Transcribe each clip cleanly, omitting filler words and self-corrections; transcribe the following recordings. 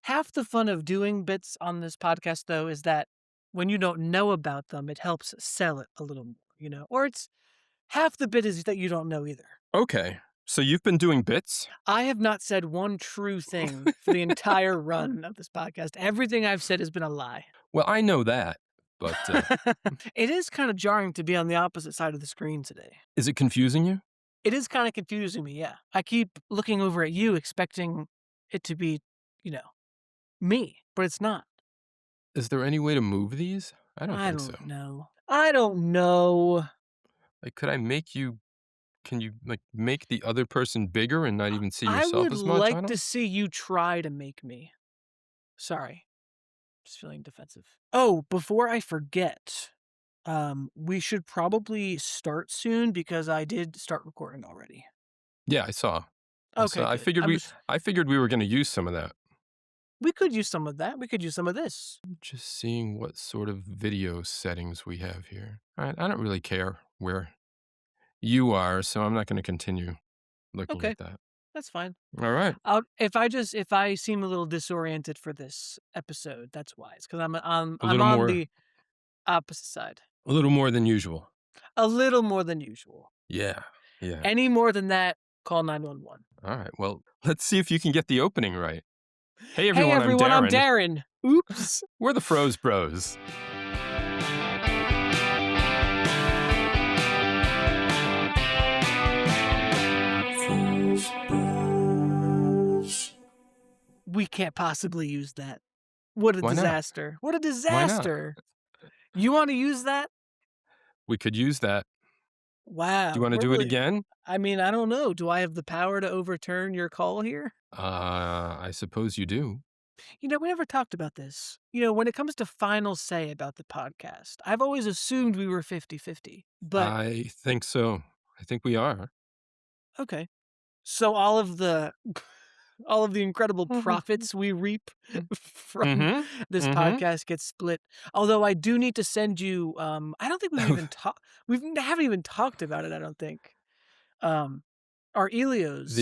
Half the fun of doing bits on this podcast, though, is that when you don't know about them, it helps sell it a little more. Or it's half the bit is that you don't know either. Okay. So you've been doing bits? I have not said one true thing for the entire run of this podcast. Everything I've said has been a lie. Well, I know that, but It is kind of jarring to be on the opposite side of the screen today. is it confusing you? It is kind of confusing me, yeah. I keep looking over at you expecting it to be, you know, me, but it's not. Is there any way to move these? I don't I think so. don't know. I don't know. Like, could I make you can you, like, make the other person bigger and not even see I yourself would as much like on to them? see you try to make me. Sorry. Just feeling defensive. Oh, before I forget, we should probably start soon because I did start recording already. Yeah, I saw. I Okay, saw. I good. figured I figured we were gonna use some of that. We could use some of that. We could use some of this. Just seeing what sort of video settings we have here. I don't really care where you are, so I'm not gonna continue looking Okay, at that. that's fine. All right. If I seem a little disoriented for this episode, that's why. It's because A I'm little on more the opposite side. a little more than usual. A little more than usual. Yeah. Yeah. Any more than that, call 911. All right. Well, let's see if you can get the opening right. Hey Hey everyone, I'm everyone, I'm Darren. Darren. Oops. We're the Froze Bros. We can't possibly use that. What a Why not? disaster. What a Why not? disaster. You want to use that? We could use that. Wow. Do you want to we're do it really- again? I mean, I don't know. Do I have the power to overturn your call here? I suppose you do. We never talked about this. When it comes to final say about the podcast, I've always assumed we were 50-50. But, I think so. I think we are. okay. So all of the incredible profits we reap from this Mhm. podcast gets split. Although I do need to send you, I don't think we haven't even talked about it, I don't think. Our The Elio's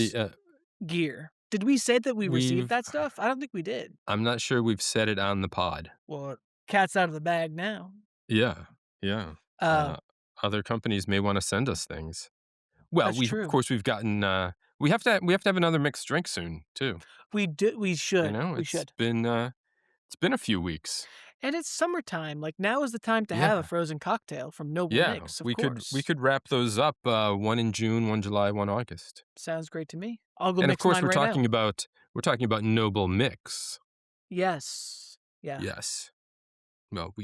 gear. Did we say that we received we've that stuff? I don't think we did. I'm not sure we've said it on the pod. Well, cat's out of the bag now. Yeah. Yeah. Uh, Other companies may want to send us things. Well, that's we of true. course we've gotten we have to have another mixed drink soon too. We should. We It's should. been a few weeks. And it's summertime. Like, now is the time to have a Yeah. frozen cocktail from Noble Yeah, Mix, of we course. could wrap those up, one in June, one July, one August. Sounds great to me. I'll go And of mix course, mine right now. we're talking about Noble Mix. Yes. Yeah. Yes. Well,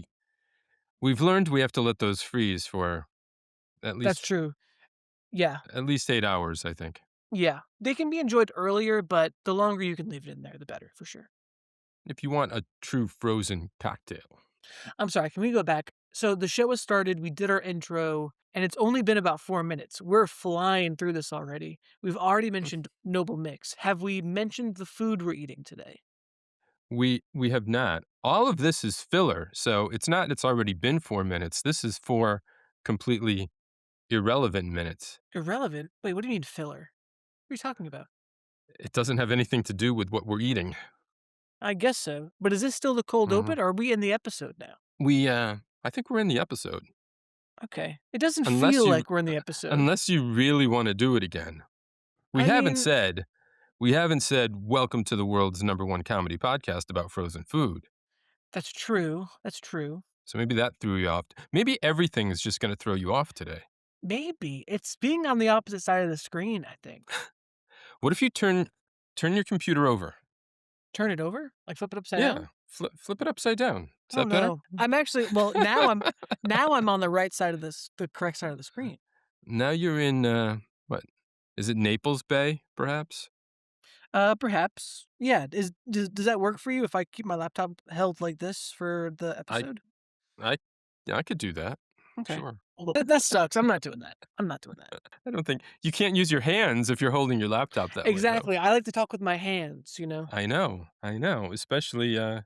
we've learned we have to let those freeze for at That's least true. Yeah. 8 hours, I think. Yeah. They can be enjoyed earlier, but the longer you can leave it in there, the better, for sure. If you want a true frozen cocktail. I'm sorry, can we go back? So the show has started, we did our intro, and it's only been about 4 minutes. We're flying through this already. We've already mentioned Noble Mix. Have we mentioned the food we're eating today? We have not. All of this is filler, so it's already been 4 minutes. This is 4 completely irrelevant minutes. Irrelevant? Wait, what do you mean filler? What are you talking about? It doesn't have anything to do with what we're eating. I guess so. But is this still the cold Mhm. open, or are we in the episode now? I think we're in the episode. Okay. It doesn't Unless feel you like we're in the episode. unless you really wanna do it again. We I haven't mean, said welcome to the world's #1 comedy podcast about frozen food. that's true. That's true. So maybe that threw you off. Maybe everything's just gonna throw you off today. Maybe. It's being on the opposite side of the screen, I think. What if you turn your computer over? Turn it over? Like flip it upside Yeah, down? flip it upside down. Is Oh that better? no. I'm actually now I'm on the right side of the correct side of the screen. Now you're in, what? Is it Naples Bay, perhaps? Perhaps. Yeah. Does that work for you if I keep my laptop held like this for the I episode? I yeah, I could do that. Okay. Sure. Well, that sucks. I'm not doing that. I'm not doing that. I don't think you can't use your hands if you're holding your laptop that way, though. Exactly. I like to talk with my hands, I know, especially, in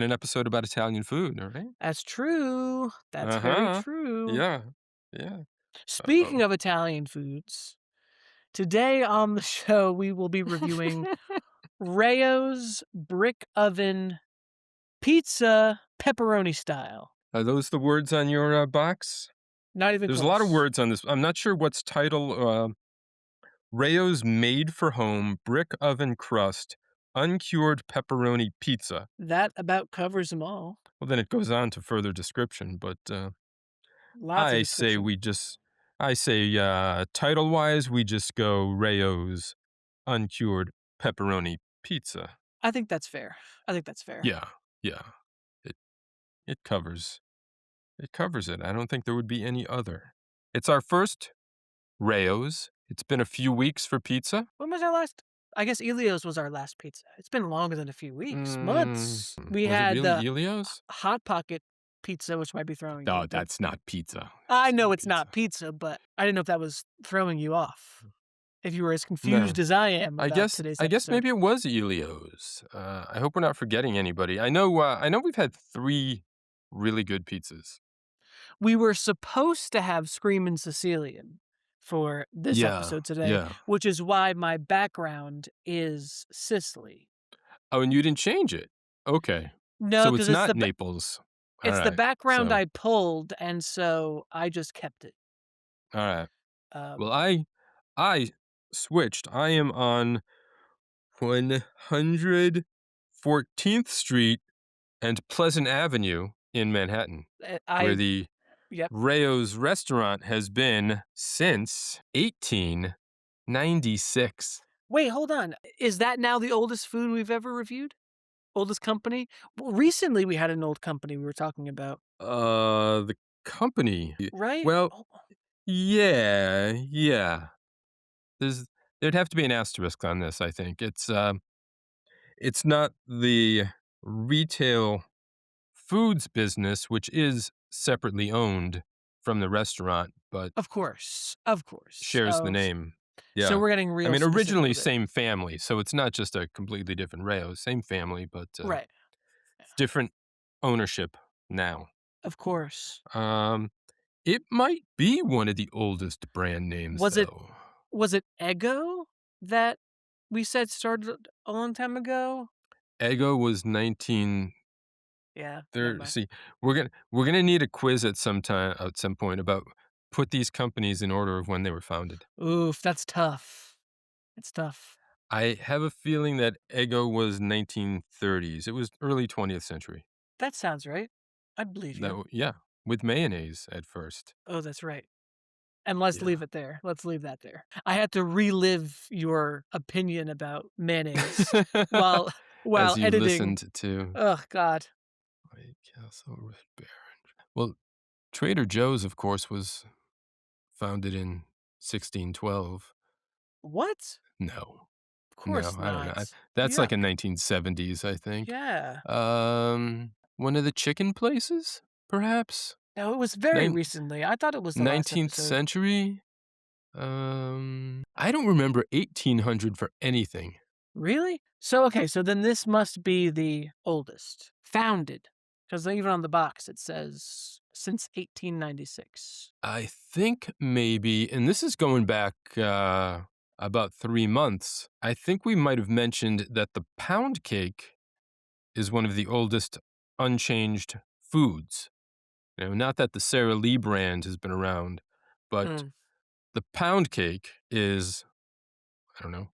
an episode about Italian food, all right? That's true. That's very Uh-huh. true. Yeah. Yeah. Speaking Uh-oh. of Italian foods, Today on the show, we will be reviewing Rayo's Brick Oven Pizza Pepperoni Style. Are those the words on your, box? Not even There's a lot of close. words on this. I'm not sure what's title, Rayo's Made for Home Brick Oven Crust Uncured Pepperoni Pizza. That about covers them all. Well, then it goes on to further description, but, Lots of I say description. we just I say, title-wise, we just go Rayo's Uncured Pepperoni Pizza. I think that's fair. I think that's fair. Yeah, yeah. It it covers it. I don't think there would be any other. It's our first Rayo's. It's been a few weeks for pizza. When was our last? I guess Elio's was our last pizza. It's been longer than a few weeks, months. We Was it had really the Elio's? Hot Pocket pizza, which might be throwing you, No, but that's not pizza. I That's know not it's not pizza. pizza, but I didn't know if that was throwing you off. If you were as No. confused as I am about today's I guess episode. maybe it was Elio's. I hope we're not forgetting anybody. I know we've had 3 really good pizzas. We were supposed to have Screamin' Sicilian for this Yeah, episode today, yeah. which is why my background is Sicily. Oh, and you didn't change it? Okay. No, So because it's not Naples. it's the Alright. background So, I pulled, and so I just kept it. alright. Well, Um, I switched. I am on 114th Street and Pleasant Avenue in Manhattan, where I the yep. Rayo's restaurant has been since 1896. Wait, hold on. Is that now the oldest food we've ever reviewed? Oldest company? Well, recently we had an old company we were talking about, The company. right? Well, Oh, yeah, yeah. There's there'd have to be an asterisk on this, I think. It's not the retail foods business, which is separately owned from the restaurant, but of course, of course. shares the Oh, name. so Yeah. we're getting I real mean, specific originally with it. same family, so it's not just a completely different Rayo, same family, but, Right. it's different ownership now. Of course. Um, it might be one of the oldest brand names, Was it though. was it Eggo that we said started a long time ago? Eggo was 19 Yeah, never there mind. see, we're gonna need a quiz at some point about put these companies in order of when they were founded. Oof, that's tough. It's tough. I have a feeling that Eggo was 1930s. It was early 20th century. That sounds right. I believe you. Yeah, with mayonnaise at first. Oh, that's right. And let's Yeah. leave it there. Let's leave that there. I had to relive your opinion about mayonnaise while As you editing. listened to Oh god. White Castle, Red Baron. Well, Trader Joe's, of course, was founded in 1612. What? No. Of No, course I don't know. not. That's like Yuck. a 1970s, I think. Yeah. One of the chicken places, perhaps? No, it was very Nine recently. I thought it was the last 19th episode. century? I don't remember 1800 for anything. Really? So, okay, so then this must be the oldest. Founded. Because even on the box it says since 1896. I think maybe, and this is going back about 3 months. I think we might have mentioned that the pound cake is one of the oldest unchanged foods. You know, not that the Sara Lee brand has been around, but Mm. the pound cake is, I don't know,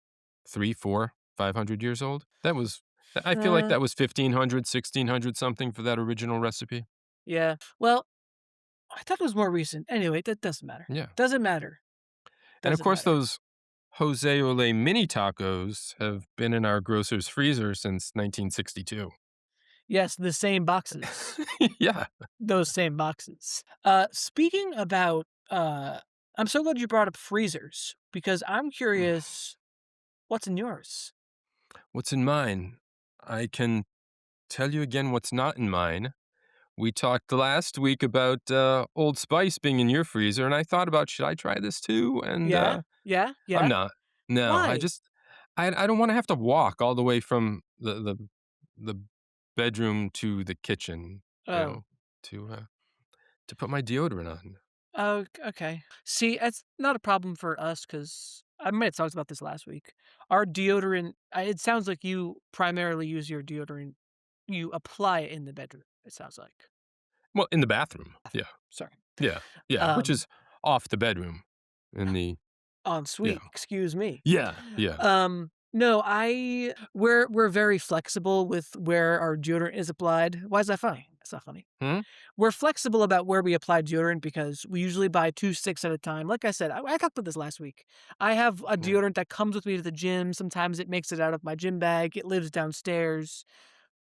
3, 4, 500 years old. I feel like Uh, that was 1500, 1600 something for that original recipe. yeah. Well, I thought it was more recent. Anyway, that doesn't matter. Yeah. Doesn't matter. And of Doesn't course, matter. those Jose Ole mini tacos have been in our grocer's freezer since 1962. Yes, the same boxes. Yeah. Those same boxes. Speaking about, I'm so glad you brought up freezers because I'm curious what's in yours? What's in mine? I can tell you again what's not in mine. We talked last week about Old Spice being in your freezer, and I thought about should I try this too? And Yeah? Yeah? I'm Yeah? not. No, Why? I don't want to have to walk all the way from the bedroom to the kitchen, you Oh. know, to put my deodorant on. Oh, okay. See, it's not a problem for us because I might have talked about this last week. Our deodorant, it sounds like you primarily use your deodorant, you apply it in the bedroom, it sounds like. Well, in the bathroom. Yeah. Sorry. Yeah. Yeah, which Um, is off the bedroom in the en yeah. suite, excuse me. Yeah, yeah. No, we're very flexible with where our deodorant is applied. Why is that funny? That's not funny. Hmm? We're flexible about where we apply deodorant because we usually buy 2 sticks at a time. Like I said, I talked about this last week. I have a Yeah. deodorant that comes with me to the gym. Sometimes it makes it out of my gym bag. It lives downstairs.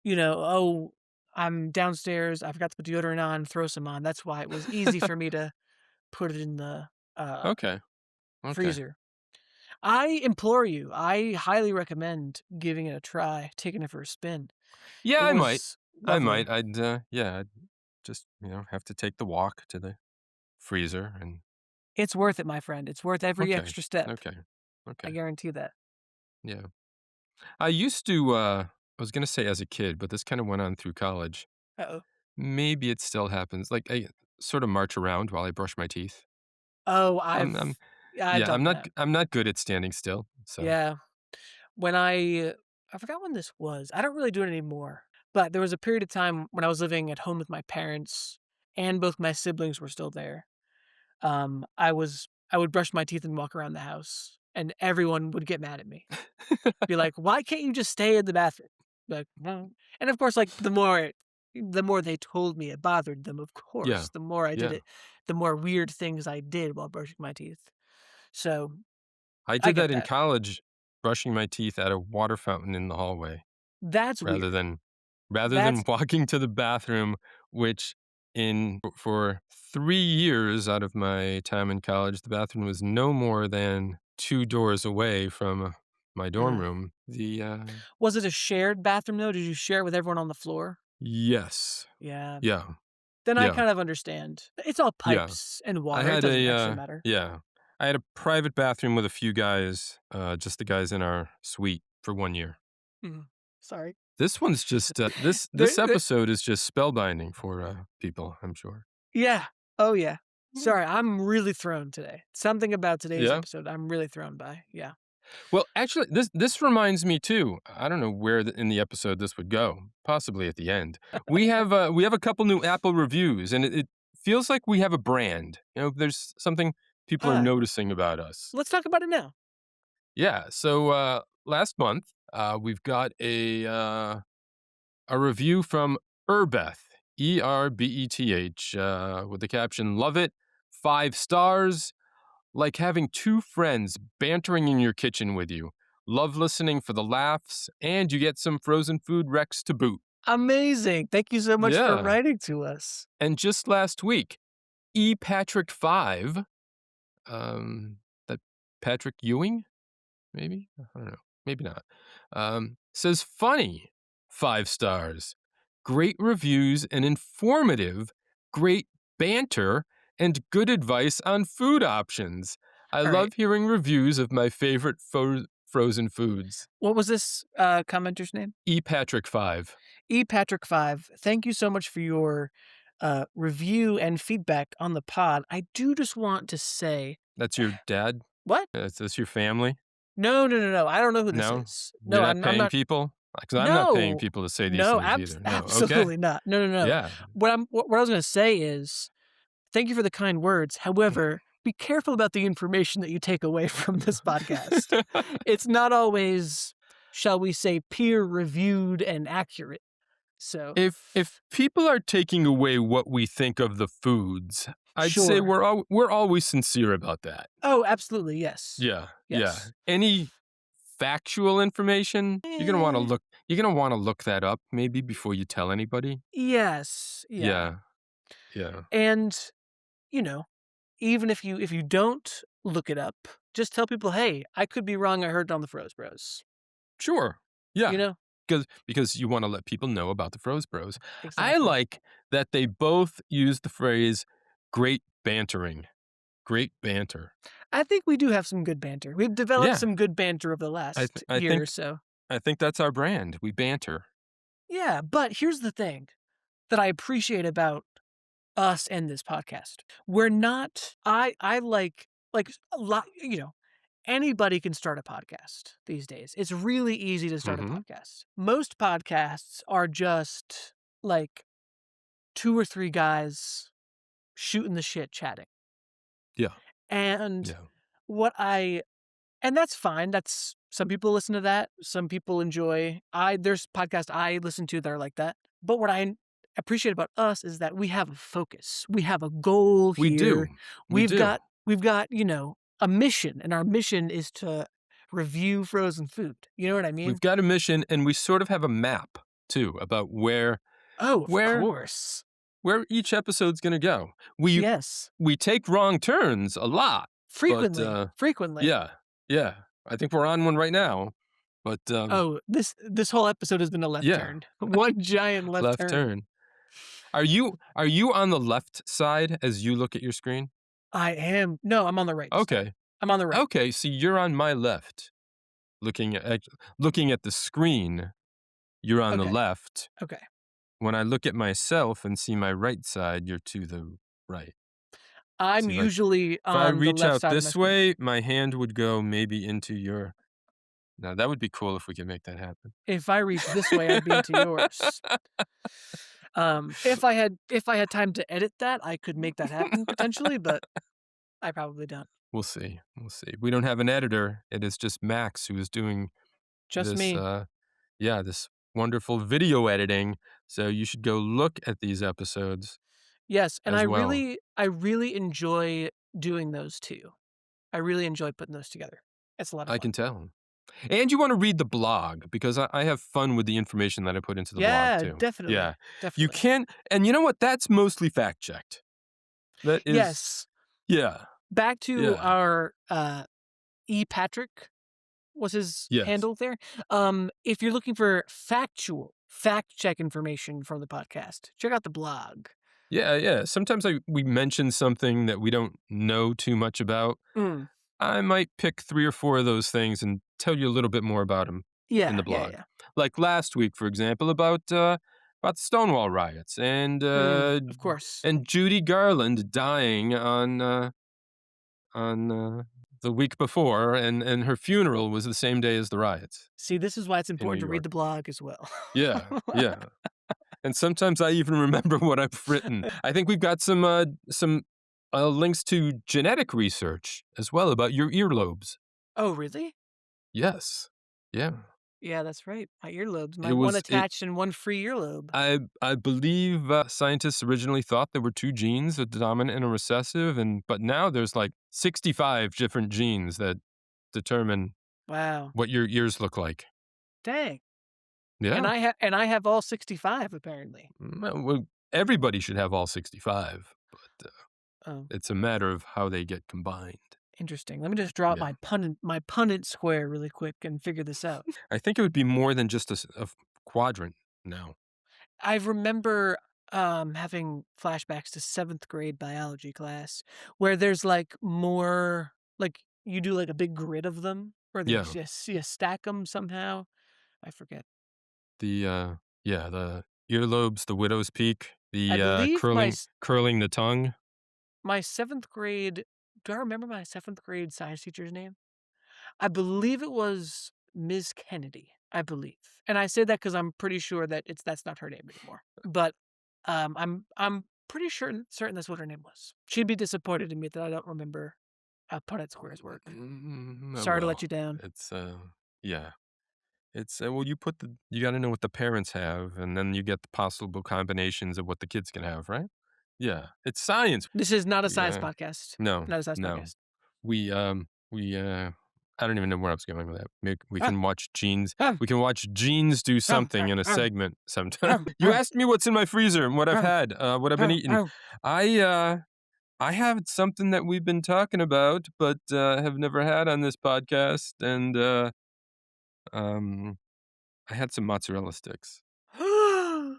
Oh, I'm downstairs. I forgot to put deodorant on, throw some on. That's why it was easy for me to put it in the Okay, okay. freezer. I implore you, I highly recommend giving it a try, taking it for a spin. Yeah, It I might. was I might. lovely. I'd just, have to take the walk to the freezer and It's worth it, my friend. It's worth every okay, extra step. okay, I okay. guarantee that. Yeah. I used to, I was gonna say as a kid, but this kinda went on through college. Uh-oh. Maybe it still happens, like, I sort of march around while I brush my teeth. Oh, I'm yeah, I've yeah, done that. I'm not good at standing still, so Yeah. When I forgot when this was. I don't really do it anymore, but there was a period of time when I was living at home with my parents and both my siblings were still there. I would brush my teeth and walk around the house, and everyone would get mad at me. Be like, "Why can't you just stay in the bathroom?" Like, "No." And of course, like, the more they told me it bothered them, of Yeah, course, the more I did yeah. it, the more weird things I did while brushing my teeth. So, I I did get that in that. college, brushing my teeth at a water fountain in the hallway. That's Rather weird. than rather than That's walking to the bathroom, which in for 3 years out of my time in college, the bathroom was no more than 2 doors away from my dorm mm. room. Was it a shared bathroom, though? Did you share it with everyone on the floor? Yes. Yeah. Yeah, Then I yeah, kind of understand. It's all yeah. pipes and I water, it had doesn't actually matter. yeah. I had a private bathroom with a few guys, just the guys in our suite for 1 year. Mhm. Sorry. This one's just, this There episode is just spellbinding for, people, I'm sure. Yeah. Oh, yeah. Sorry, I'm really thrown today. Something about today's Yeah? episode I'm really thrown by. Yeah. Well, actually, this reminds me too. I don't know where in the episode this would go. Possibly at the end. We have a couple new Apple reviews, and it feels like we have a brand. There's something people are Ah, noticing about us. let's talk about it now. Yeah. So last month, we've got a review from Erbeth, Erbeth, with the caption "Love it, 5 stars." Like having two friends bantering in your kitchen with you. Love listening for the laughs, and you get some frozen food Rex to boot. Amazing. Thank you so much for Yeah. writing to us. And just last week, E. Patrick 5, um, that Patrick Ewing, maybe? I don't know. Maybe not. Says funny, 5 stars. Great reviews and informative, great banter, and good advice on food options. I All right. love hearing reviews of my favorite frozen foods. What was this commenter's name? E. Patrick 5. E Patrick 5. Thank you so much for your review and feedback on the pod. I do just want to say That's your dad? what? That's your family? No, no, no, no. I don't know who this No? is. You're No, not I'm paying not. people? Because I'm not paying No, people to say these no, things either. No. Okay. absolutely not. No, no, no. Yeah. What I was going to say is thank you for the kind words. However, be careful about the information that you take away from this podcast. It's not always, shall we say, peer reviewed and accurate. So, If people are taking away what we think of the foods, I'd say sure. we're always sincere about that. Oh, absolutely. Yes. Yeah, yeah. Yes. Any factual information, Eh, you're gonna wanna look that up maybe before you tell anybody. yes. Yeah. Yeah, yeah. And, you know, even if you don't look it up, just tell people, "Hey, I could be wrong. I heard it on the Froze Bros." Sure. You Yeah. know? Because you wanna let people know about the Froze Bros. I Exactly. like that they both use the phrase "great bantering." Great banter. I think we do have some good banter. We've developed Yeah. some good banter over the last I year or think so. I think that's our brand. We banter. Yeah, but here's the thing that I appreciate about us and this podcast. We're not I like a lot, anybody can start a podcast these days. It's really easy to start a Mhm. podcast. Most podcasts are just like 2 or 3 guys shooting the shit, chatting. Yeah, And yeah. what I and that's fine. That's some people listen to that. Some people enjoy there's podcasts I listen to that are like that. But what I appreciate about us is that we have a focus. We have a goal We here. do. We We've do. got we've got, a mission, and our mission is to review frozen food. You know what I We've mean? got a mission, and we sort of have a map too about Oh, of where course. where each episode's gonna go. Yes. We take wrong turns a lot, but, Frequently. Frequently. yeah, yeah. I think we're on one right now, but, Oh, this whole episode has been a left yeah, turn. One giant left left turn. turn. Are you on the left side as you look at your screen? I am no, I'm on the right side. Okay. I'm on the right. Okay, so you're on my left, looking at the screen, you're on the Okay. left. Okay. When I look at myself and see my right side, you're to the right. I'm See, like, usually if I on the reach left out side of my this screen. way, my hand would go maybe into your. Now that would be cool if we could make that happen. If I reach this way, I'd be into yours. If I had time to edit that, I could make that happen potentially, but I probably don't. We'll see, we'll see. We don't have an editor, it is just Max who is doing Just this, me. yeah, this wonderful video editing, so you should go look at these episodes Yes, and I as well. really I really enjoy doing those too. I really enjoy putting those together. It's a lot of I fun. can tell. And you wanna read the blog because I have fun with the information that I put into the blog Yeah, too. definitely. Yeah. You Definitely. can and you know what? That's mostly fact checked. That is Yes. yeah, Back to yeah, our E. Patrick was his yes. handle there. If you're looking for factual fact check information from the podcast, check out the blog. Yeah, yeah. Sometimes we mention something that we don't know too much about. Mm. I might pick 3 or 4 of those things and tell you a little bit more about them in Yeah, the yeah, blog. yeah. Like last week, for example, about the Stonewall riots Of course. and Judy Garland dying on the week before, and her funeral was the same day as the riots See, this is why it's in New important to read York. the blog as well. Yeah, yeah. And sometimes I even remember what I've written. I think we've got some links to genetic research as well about your earlobes. Oh, really? Yes. Yeah. Yeah, that's right. My earlobes. It My one was it attached and one free earlobe. I believe, scientists originally thought there were 2 genes, a dominant and a recessive, but now there's, like, 65 different genes that determine Wow. what your ears look like. Dang. And Yeah. I have all 65 apparently. Well, everybody should have all 65, but, Oh, it's a matter of how they get combined. interesting. Let me just draw up Yeah. my punnett square really quick and figure this out. I think it would be more than just a quadrant now. I remember having flashbacks to 7th grade biology class where there's like more like you do like a big grid of them where they Yeah. just you stack them somehow. I forget. The, yeah, the earlobes, the widow's peak, I the, believe curling the tongue. my 7th grade do I remember my 7th grade science teacher's name? I believe it was Ms. Kennedy, I believe. And I say that because 'cause I'm pretty sure that that's not her name anymore. But, I'm pretty sure certain that's what her name was. She'd be disappointed in me that I don't remember how Punnett squares work. Oh, Sorry to let well, you down. it's, yeah. It's, well, you gotta know what the parents have, and then you get the possible combinations of what the kids can have, right? Yeah. It's science. This is not a science Yeah. podcast. No, Not a science no. podcast. We I don't even know where I was going with that. We Ah, can watch genes ah, do ah, something ah, in a ah, segment sometime. ah, You asked me what's in my freezer and what I've ah, had, what I've been ah, eating. ah, I, uh, I have something that we've been talking about, but, have never had on this podcast, and, um, I had some mozzarella sticks ah.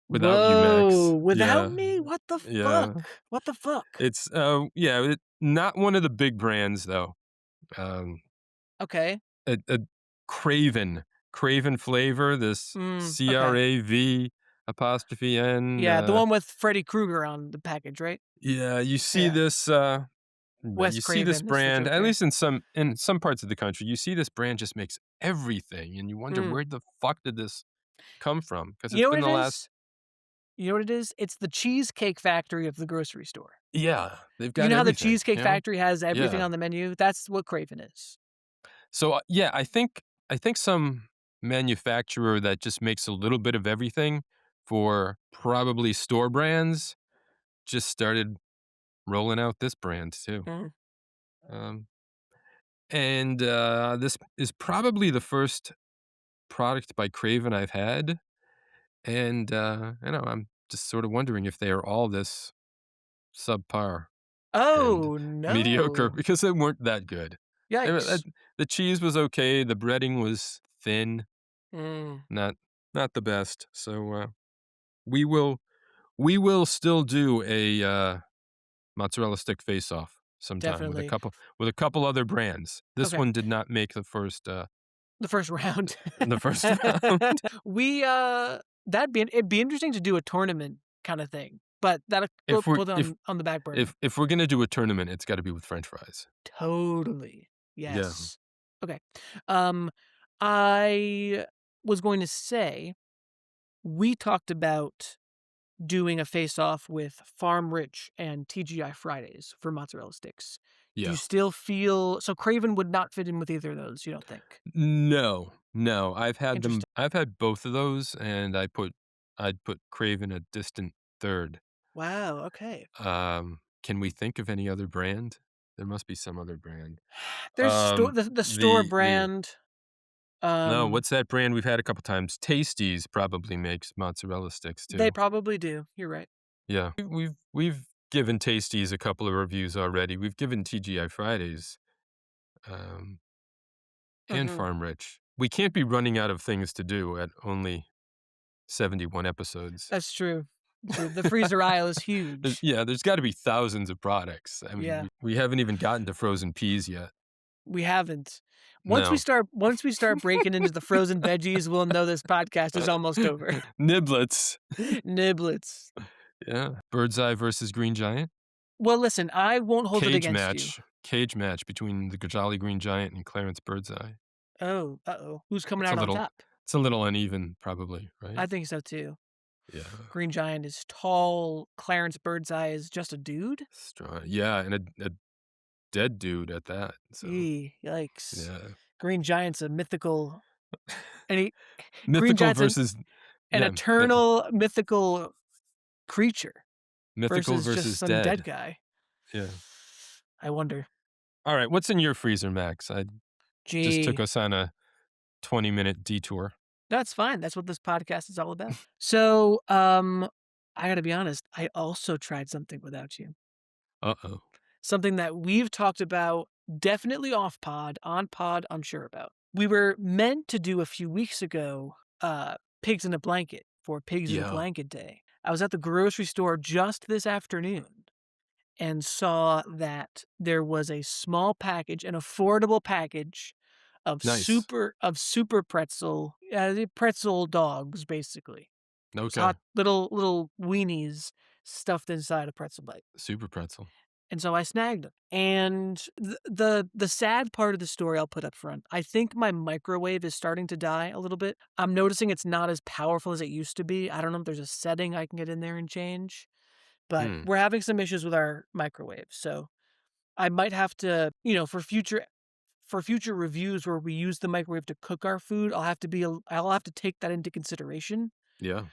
without you, Whoa, Max. without Yeah, me? What the fuck? yeah. What the fuck? It's, yeah, not one of the big brands, though. Um Okay. a Craven flavor, this Okay. CRAV apostrophe N, Yeah, the one with Freddy Krueger on the package, right? yeah, you see Yeah. this, Right, Wes you see this Craven is the brand, joke at here. least in some parts of the country, you see this brand just makes everything, and you wonder Mm. where the fuck did this come from? Because You it's know been what the it last. is? You know what it is? It's the cheesecake factory of the grocery store. Yeah, they've You got know how the everything, Cheesecake you know? Factory has everything Yeah. on the menu? That's what Craven is. So, yeah, I think some manufacturer that just makes a little bit of everything for probably store brands just started rolling out this brand too. Mm. Um, and this is probably the first product by Craven I've had, and I know I'm just sort of wondering if they are all this subpar and Oh, mediocre no. because they weren't that good. They were Yikes. the cheese was okay, the breading was thin, Mm, not not the best. So, we will we will still do a mozzarella stick face-off sometime definitely. with a couple other brands. This Okay. one did not make The first round. the first round. We, it'd be interesting to do a tournament kinda thing, but that'll If we're put on the back burner. if we're gonna do a tournament, it's gotta be with french fries. Totally. Yeah, Yes. Okay. Um, I was going to say, we talked about doing a face-off with Farm Rich and TGI Fridays for mozzarella sticks. Do you yeah. still feel so Craven would not fit in with either of those, you don't think? No, no, Interesting. I've had both of those, and I'd put Craven a distant 3rd. Wow, okay. Can we think of any other brand? There must be some other brand. There's the store The brand, No, um, what's that brand we've had a couple times? Tasties probably makes mozzarella sticks they too. probably do, you're right. Yeah. We've given Tasties a couple of reviews already. We've given TGI Fridays, um, and Mhm. Farm Rich. We can't be running out of things to do at only 71 episodes. That's true. True. The freezer aisle is huge. There's gotta be thousands of products. I mean, Yeah, we haven't even gotten to frozen peas yet. we haven't. No. Once we start breaking into the frozen veggies, we'll know this podcast is almost over. Niblets. Niblets. Yeah. Bird's Eye versus Green Giant. Well, listen, I won't hold it against you. Cage match between the Jolly Green Giant and Clarence Birdseye. Oh, uh-oh. Who's coming It's a out on little top? it's a little uneven probably, right? I think so too. Yeah. Green Giant is tall. Clarence Birdseye is just a dude? Strong. Yeah, and a dead dude at that, so, Yikes. yeah. Green Giant's a mythical and he Green Mythical Giant's versus an yeah, my eternal mythical creature mythical versus just versus some dead dead. guy. Yeah. I wonder. Alright, what's in your freezer, Max? I just took Gee, us on a 20-minute detour. that's fine. That's what this podcast is all about. So, I gotta be honest, I also tried something without you. Uh-oh. Something that we've talked about, definitely off pod, on pod, unsure about. We were meant to do a few weeks ago, Pigs in a Blanket for Pigs in a Yeah. Blanket Day. I was at the grocery store just this afternoon and saw that there was a small package, an affordable package Nice. of super pretzel, pretzel dogs, basically. Those Okay. hot little weenies stuffed inside a pretzel bite. Super pretzel. And so I snagged them. And the sad part of the story I'll put up front, I think my microwave is starting to die a little bit. I'm noticing it's not as powerful as it used to be. I don't know if there's a setting I can get in there and change, but Hmm. we're having some issues with our microwave. So I might have to, for future reviews where we use the microwave to cook our food, I'll have to take that into consideration. Yeah.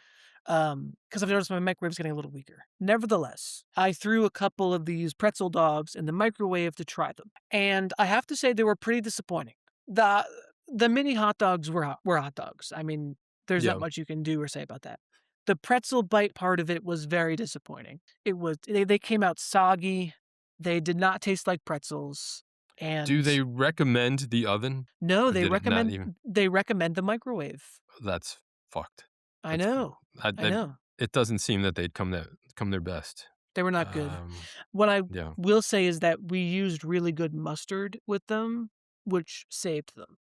Because I've noticed my microwave's getting a little weaker. Nevertheless, I threw a couple of these pretzel dogs in the microwave to try them, and I have to say they were pretty disappointing. The the mini hot dogs were hot dogs. I mean, there's not Yeah. much you can do or say about that. The pretzel bite part of it was very disappointing. They came out soggy. They did not taste like pretzels, Do and they recommend the oven, no, or did it not even they recommend the microwave. that's fucked. I That's know. I I know. it doesn't seem that they'd come their best. They were not good. Um, What I yeah. will say is that we used really good mustard with them, which saved them.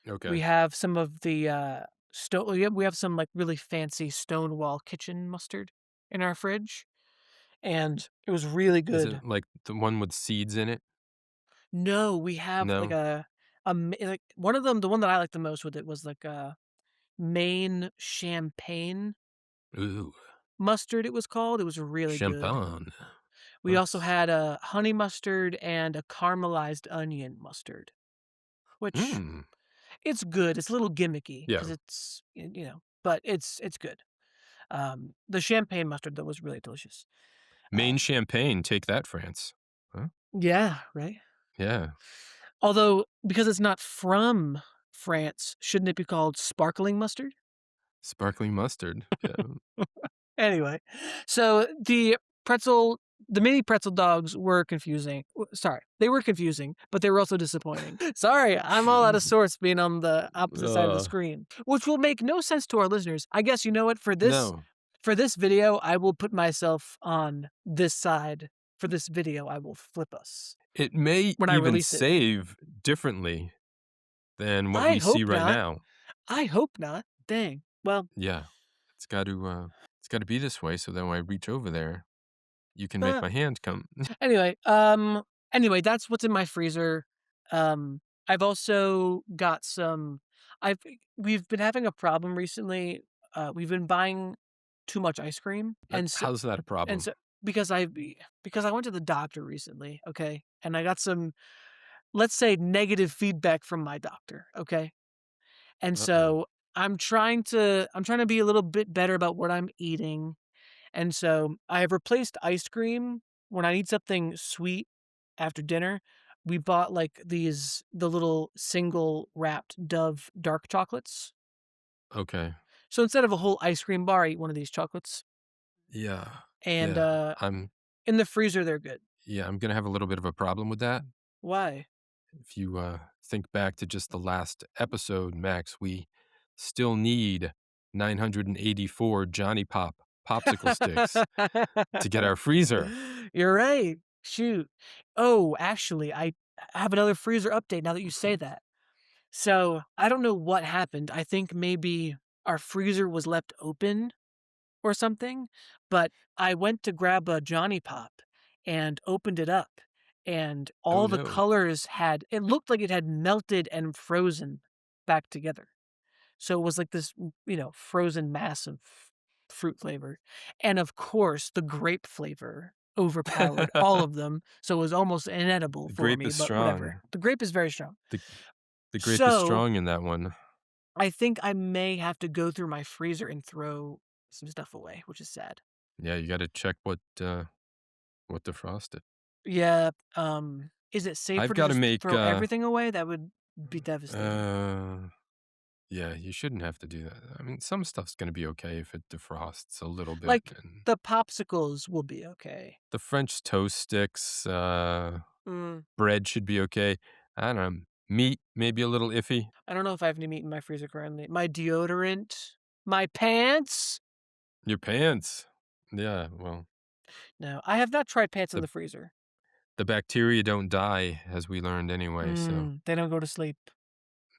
Okay. We have some of the, we have some, like, really fancy Stonewall kitchen mustard in our fridge, and it was really Is good. it like the one with seeds in it? No, we have like No? like one of them. The one that I liked the most with it was like a Maine champagne Ooh, mustard. It was called. It was really good. champagne. We also Nice. had a honey mustard and a caramelized onion mustard, which Mm. it's good. It's a little gimmicky Yeah. because but it's good. The champagne mustard though was really delicious. Maine Um, champagne, take that, France. Huh? yeah, right. Yeah. Although because it's not from France, shouldn't it be called sparkling mustard? Sparkling mustard. Yeah. Anyway, so the mini pretzel dogs were confusing. Sorry, they were confusing, but they were also disappointing. Sorry, I'm all out of sorts being on the opposite side of the Uh, screen, which will make no sense to our listeners. I guess you know what? no. For this video, I will put myself on this side. For this video, I will flip us It may when I even release it. save differently than what I we see hope right not. now. I hope not. Dang. Well, Yeah. It's gotta be this way so that when I reach over there, you can make uh, my hand come. Anyway, that's what's in my freezer. I've also got some I've we've been having a problem recently. We've been buying too much ice cream, That how's that a and problem? so because I because I went to the doctor recently, okay? And I got some, let's say, negative feedback from my doctor, okay? And Uh-oh. so I'm trying to be a little bit better about what I'm eating. And so I have replaced ice cream when I need something sweet after dinner. We bought like the little single wrapped Dove dark chocolates. Okay. So instead of a whole ice cream bar, I eat one of these chocolates. Yeah. And Yeah. I'm in the freezer, they're good. yeah, I'm gonna have a little bit of a problem with that. Why? If you, think back to just the last episode, Max, we still need 984 Johnny Pop popsicle sticks to get our freezer. You're right. Shoot. Oh, actually, I have another freezer update now that you say that. So I don't know what happened. I think maybe our freezer was left open or something, but I went to grab a Johnny Pop and opened it up, and Oh, all the no. colors it looked like it had melted and frozen back together. So it was like this, frozen mass of fruit flavor. And of course, the grape flavor overpowered all of them. So it was almost inedible The for grape me, is but whatever. strong. The grape is very strong. The the grape is So strong in that one. I think I may have to go through my freezer and throw some stuff away, which is sad. Yeah, you gotta check what defrosted. Yeah. Is it I've safer to gotta just make, throw everything away? That would be devastating. uh yeah, you shouldn't have to do that. I mean, some stuff's gonna be okay if it defrosts a little bit, Like and the popsicles will be okay. the French toast sticks, Mm, bread should be okay. I don't know, meat, maybe a little iffy. I don't know if I have any meat in my freezer currently. My deodorant, my pants. Your pants. Yeah, well, No, I have not tried pants in the the freezer. the bacteria don't die, as we learned anyway, so They don't go to sleep.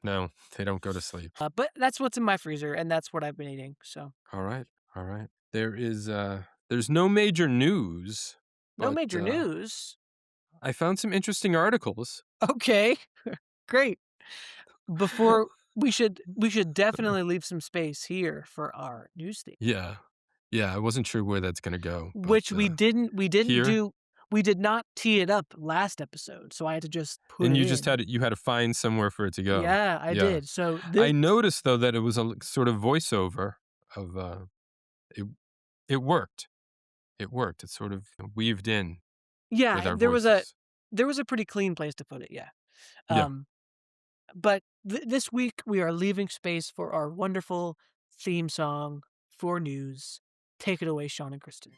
no, they don't go to sleep. But that's what's in my freezer, and that's what I've been eating. So Alright, alright. There's no major news, no but, major news. I found some interesting articles. Okay, great. Before we should definitely leave some space here for our news theme, Yeah. Yeah, I wasn't sure where that's gonna go, but, which we didn't here do. We did not tee it up last episode, so I had to just put and it you just in. had to find somewhere for it to go. Yeah, I Yeah. did. So I this, noticed, though, that it was a sort of voiceover of, it it worked. It worked. It sort of weaved in with yeah, our voices. there was a pretty clean place to put it. Yeah. Yeah. Um, but this week we are leaving space for our wonderful theme song for news. Take it away, Sean and Kristen.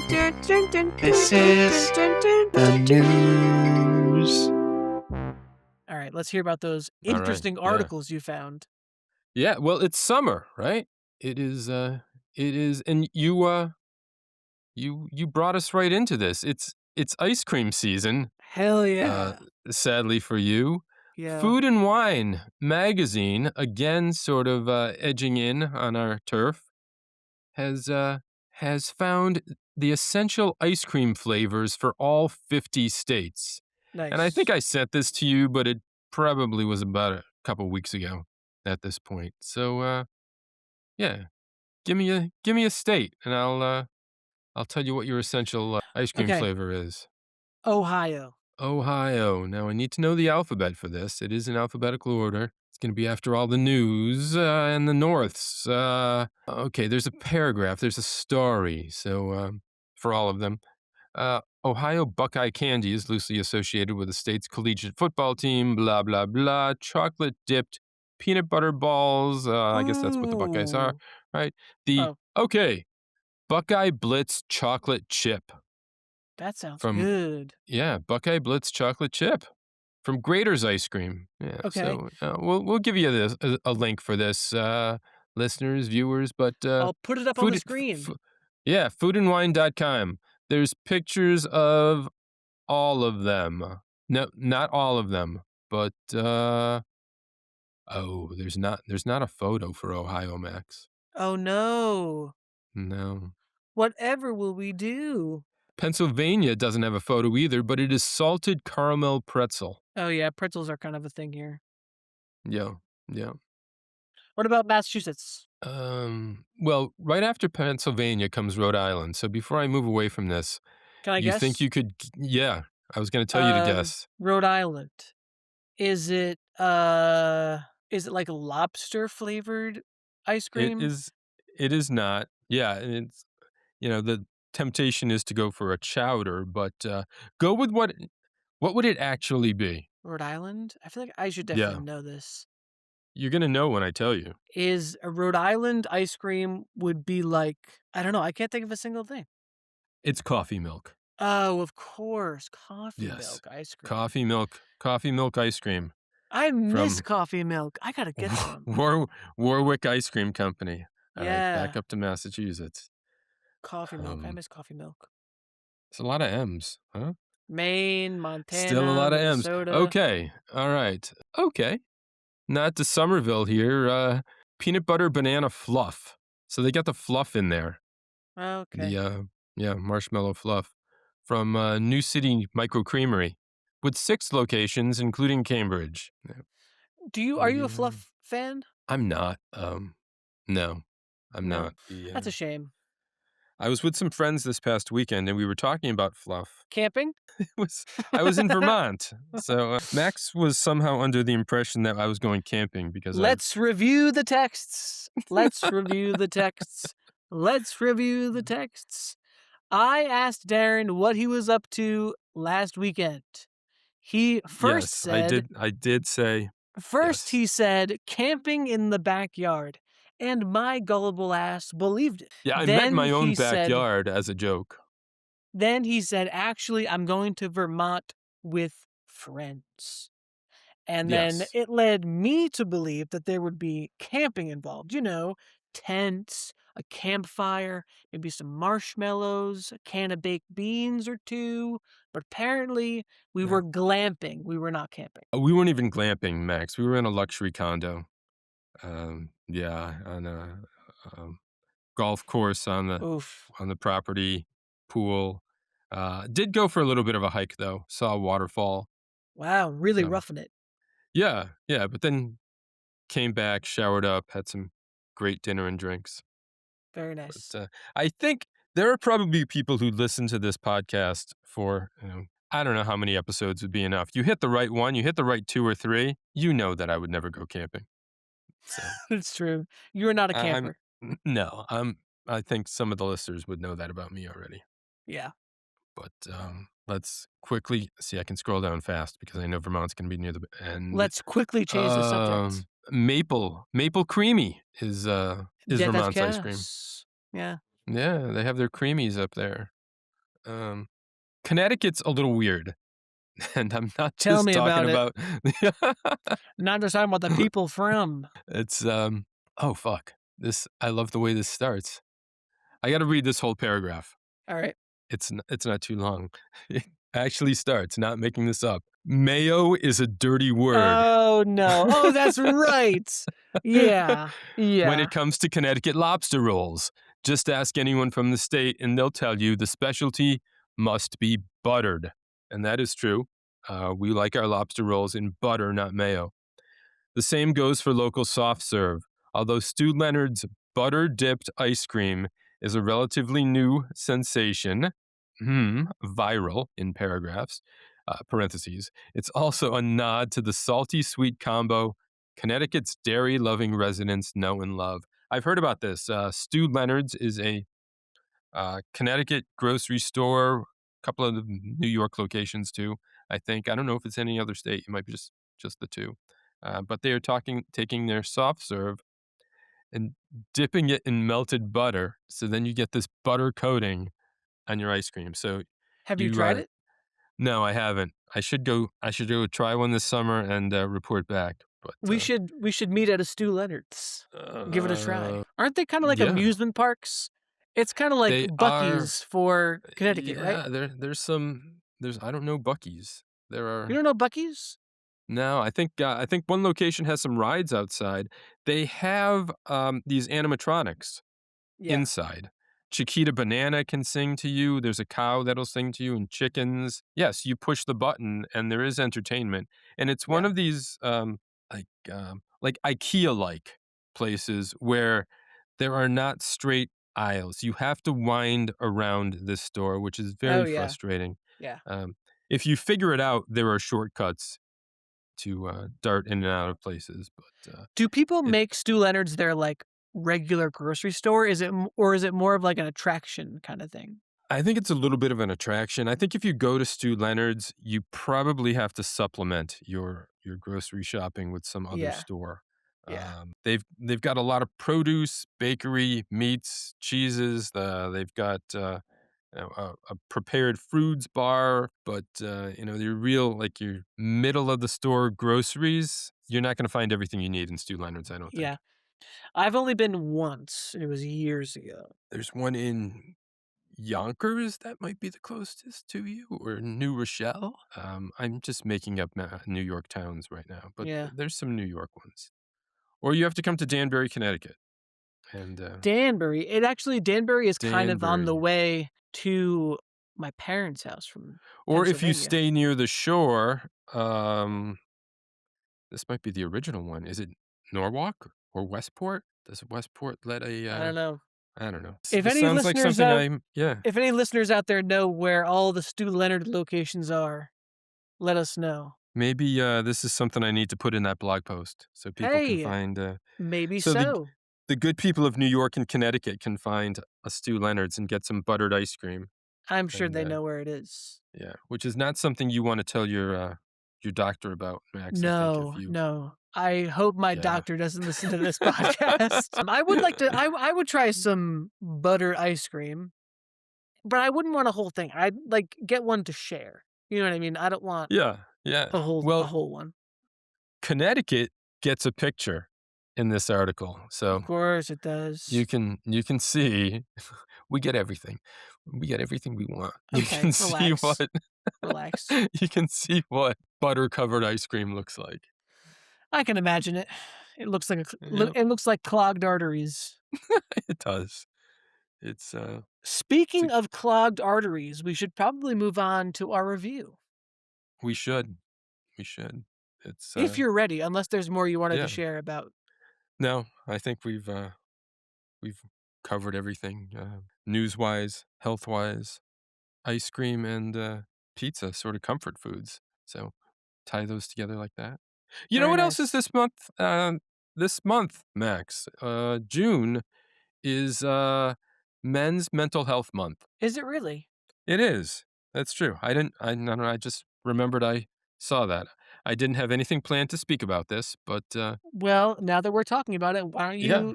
This is the news. All right, let's hear about those Alright. interesting Yeah. articles you found. Yeah, well, it's summer, right? It is and you brought us right into this. It's ice cream season, Hell uh, yeah. sadly for you. Yeah. Food and Wine magazine, again, sort of, edging in on our turf. has found the essential ice cream flavors for all 50 states. And I think Nice. I sent this to you, but it probably was about a couple weeks ago at this point. So yeah, give me a state, and I'll tell you what your essential ice cream Okay. flavor is. Ohio. Ohio. Now I need to know the alphabet for this. It is in alphabetical order. It's going to be after all the news and the Norths. Okay, there's a paragraph. There's a story. So for all of them. Ohio Buckeye candy is loosely associated with the state's collegiate football team, blah, blah, blah. Chocolate dipped peanut butter balls. I guess that's what the Buckeyes are, Ooh. right? The, Oh, okay, Buckeye Blitz chocolate chip that sounds from, good. yeah, Buckeye Blitz chocolate chip from Grater's Ice Cream. Yeah, Okay. so we'll give you a link for this, listeners, viewers, but I'll put it up on the food, screen. yeah, foodandwine.com. There's pictures of all of them. No, not all of them, but, oh, there's not a photo for Ohio, Max. Oh no. No. Whatever will we do? Pennsylvania doesn't have a photo either, but it is salted caramel pretzel. Oh yeah, pretzels are kind of a thing here. Yeah, yeah. What about Massachusetts? Well, right after Pennsylvania comes Rhode Island, so before I move away from this, Can I you think guess? you could yeah, I was gonna tell you to guess. Rhode Island. Is it like lobster flavored ice It cream? is it is not. Yeah, and it's the temptation is to go for a chowder, but, go with what would it actually be? Rhode Island? I feel like I should definitely Yeah, know this. you're gonna know when I tell you. Is a Rhode Island ice cream would be like, I don't know, I can't think of a single thing. It's coffee milk. Oh, of course, coffee Yes. milk ice cream. Coffee milk ice cream I miss from coffee milk. I gotta get some. Warwick Ice Cream Company. All right, back Yeah, up to Massachusetts. coffee milk. I Um, miss coffee milk. it's a lot of M's, huh? Maine, Still a Montana, lot of M's. Minnesota. Okay, all right. Okay, not to Somerville here. Peanut butter banana fluff. So they got the fluff in there. Okay. The yeah, marshmallow fluff from New City Micro Creamery with 6 locations, including Cambridge. Yeah. Are Oh you a yeah. fluff fan? I'm not. No, I'm No. not. The That's a shame. I was with some friends this past weekend, and we were talking about fluff. Camping? It was I was in Vermont, so Max was somehow under the impression that I was going camping because I Let's review the texts. Let's review the texts. Let's review the texts. I asked Darren what he was up to last weekend. He yes, I did say first yes. he said camping in the backyard, and my gullible ass believed it. Yeah, I meant my own backyard as a joke. Then he said, actually, I'm going to Vermont with friends. And then Yes. it led me to believe that there would be camping involved, tents, a campfire, maybe some marshmallows, a can of baked beans or two. But apparently, we No. were glamping. We were not camping. We weren't even glamping, Max. We were in a luxury condo. Yeah, on a golf course Oof. on the property, pool. Did go for a little bit of a hike though. Saw a waterfall. Wow, really So roughing it. yeah, yeah. But then came back, showered up, had some great dinner and drinks. Very But nice. I think there are probably people who listen to this podcast for I don't know how many episodes would be enough. You hit the right one, you hit the right 2 or 3. You know that I would never go camping. So It's true. You're not a I'm camper. no, I think some of the listeners would know that about me already. Yeah. But let's quickly see. I can scroll down fast because I know Vermont's going to be near the end. Let's quickly change the subject. Maple creamy is Yeah, that's Vermont's ice cream. chaos. Yeah. Yeah, they have their creamies up there. Um, Connecticut's a little weird, and I'm not Tell just me talking about it. about. Not just talking about the people from. It's oh fuck. This I love the way this starts. I got to read this whole paragraph. All right. It's not too long. It actually starts, not making this up. Mayo is a dirty word. Oh, no. Oh, that's right. Yeah. When Yeah. it comes to Connecticut lobster rolls, Just ask anyone from the state, and they'll tell you the specialty must be buttered. And that is true. We like our lobster rolls in butter, not mayo. The same goes for local soft serve. Although Stu Leonard's butter dipped ice cream is a relatively new sensation, viral in paragraphs, parentheses, it's also a nod to the salty sweet combo Connecticut's dairy loving residents know and love. I've heard about this. Stu Leonard's is a Connecticut grocery store, a couple of the New York locations too, I think. I don't know if it's any other state. It might be just the two. But they are taking their soft serve and dipping it in melted butter. So then you get this butter coating on your ice cream. So Have you you, tried it? no, I haven't. I should go try one this summer and report back. But We should meet at a Stu Leonard's. Give it a try. Aren't they kinda like yeah, amusement parks? It's kinda like they are. Buc-ee's for Connecticut, right? Yeah, there's I don't know Bucky's. There You are. don't know Buc-ee's? No, I think one location has some rides outside. They have these animatronics Yeah. inside. Chiquita Banana can sing to you. There's a cow that'll sing to you, and chickens. Yes, you push the button, and there is entertainment. And it's one Yeah. of these like IKEA-like places where there are not straight aisles. You have to wind around this store, which is Oh, very yeah. frustrating. Yeah. Um, if you figure it out, there are shortcuts to dart in and out of places. But Do people it, make Stu Leonard's their, like, regular grocery store? Or is it more of, like, an attraction kinda thing? I think it's a little bit of an attraction. I think if you go to Stu Leonard's, you probably have to supplement your grocery shopping with some other Yeah. store. Yeah. They've got a lot of produce, bakery, meats, cheeses. They've got a prepared foods bar, but your real like your middle of the store groceries, you're not going to find everything you need in Stu Leonard's. I don't Yeah. think. I've only been once, and it was years ago. There's one in Yonkers that might be the closest to you, or New Rochelle. I'm just making up New York towns right now, but Yeah. there's some New York ones. Or you have to come to Danbury, Connecticut, and Danbury is kind of on the Danbury. way to my parents' house from Or if you Pennsylvania. stay near the shore, this might be the original one. Is it Norwalk or Westport? Does Westport let a? I don't know. I don't know. If This any sounds like listeners something out I'm. Yeah. if any listeners out there know where all the Stu Leonard locations are, let us know. Maybe this is something I need to put in that blog post so people can Hey, find. maybe So so. the good people of New York and Connecticut can find a Stu Leonard's and get some buttered ice cream, I'm sure and they know where it is. yeah, which is not something you want to tell your doctor about, Max. I think if No, you. no. I hope my Yeah. doctor doesn't listen to this podcast. I would like to I would try some butter ice cream, but I wouldn't want a whole thing. I'd, like, get one to share. You know what I mean? I don't want Yeah, yeah. a Well, whole one. Connecticut gets a picture in this article, Of so course it does. you can see we get everything. We get everything we want. You Okay, can see what relax. Relax. you can see what butter covered ice cream looks like. I can imagine it. It looks like Yeah, it looks like clogged arteries. it does. It's it's a, Speaking of clogged arteries, we should probably move on to our review. we should. We should. It's If you're ready, unless there's more you wanted to yeah. share about. No, I think we've covered everything news wise, health wise, ice cream and pizza, sort of comfort foods. So tie those together like that. You know Very what else is nice. this month? This month, Max. June is Men's Mental Health Month. Is it really? It is. That's true. I don't know. I just remembered I saw that. I didn't have anything planned to speak about this, but Well, now that we're talking about it, why don't yeah,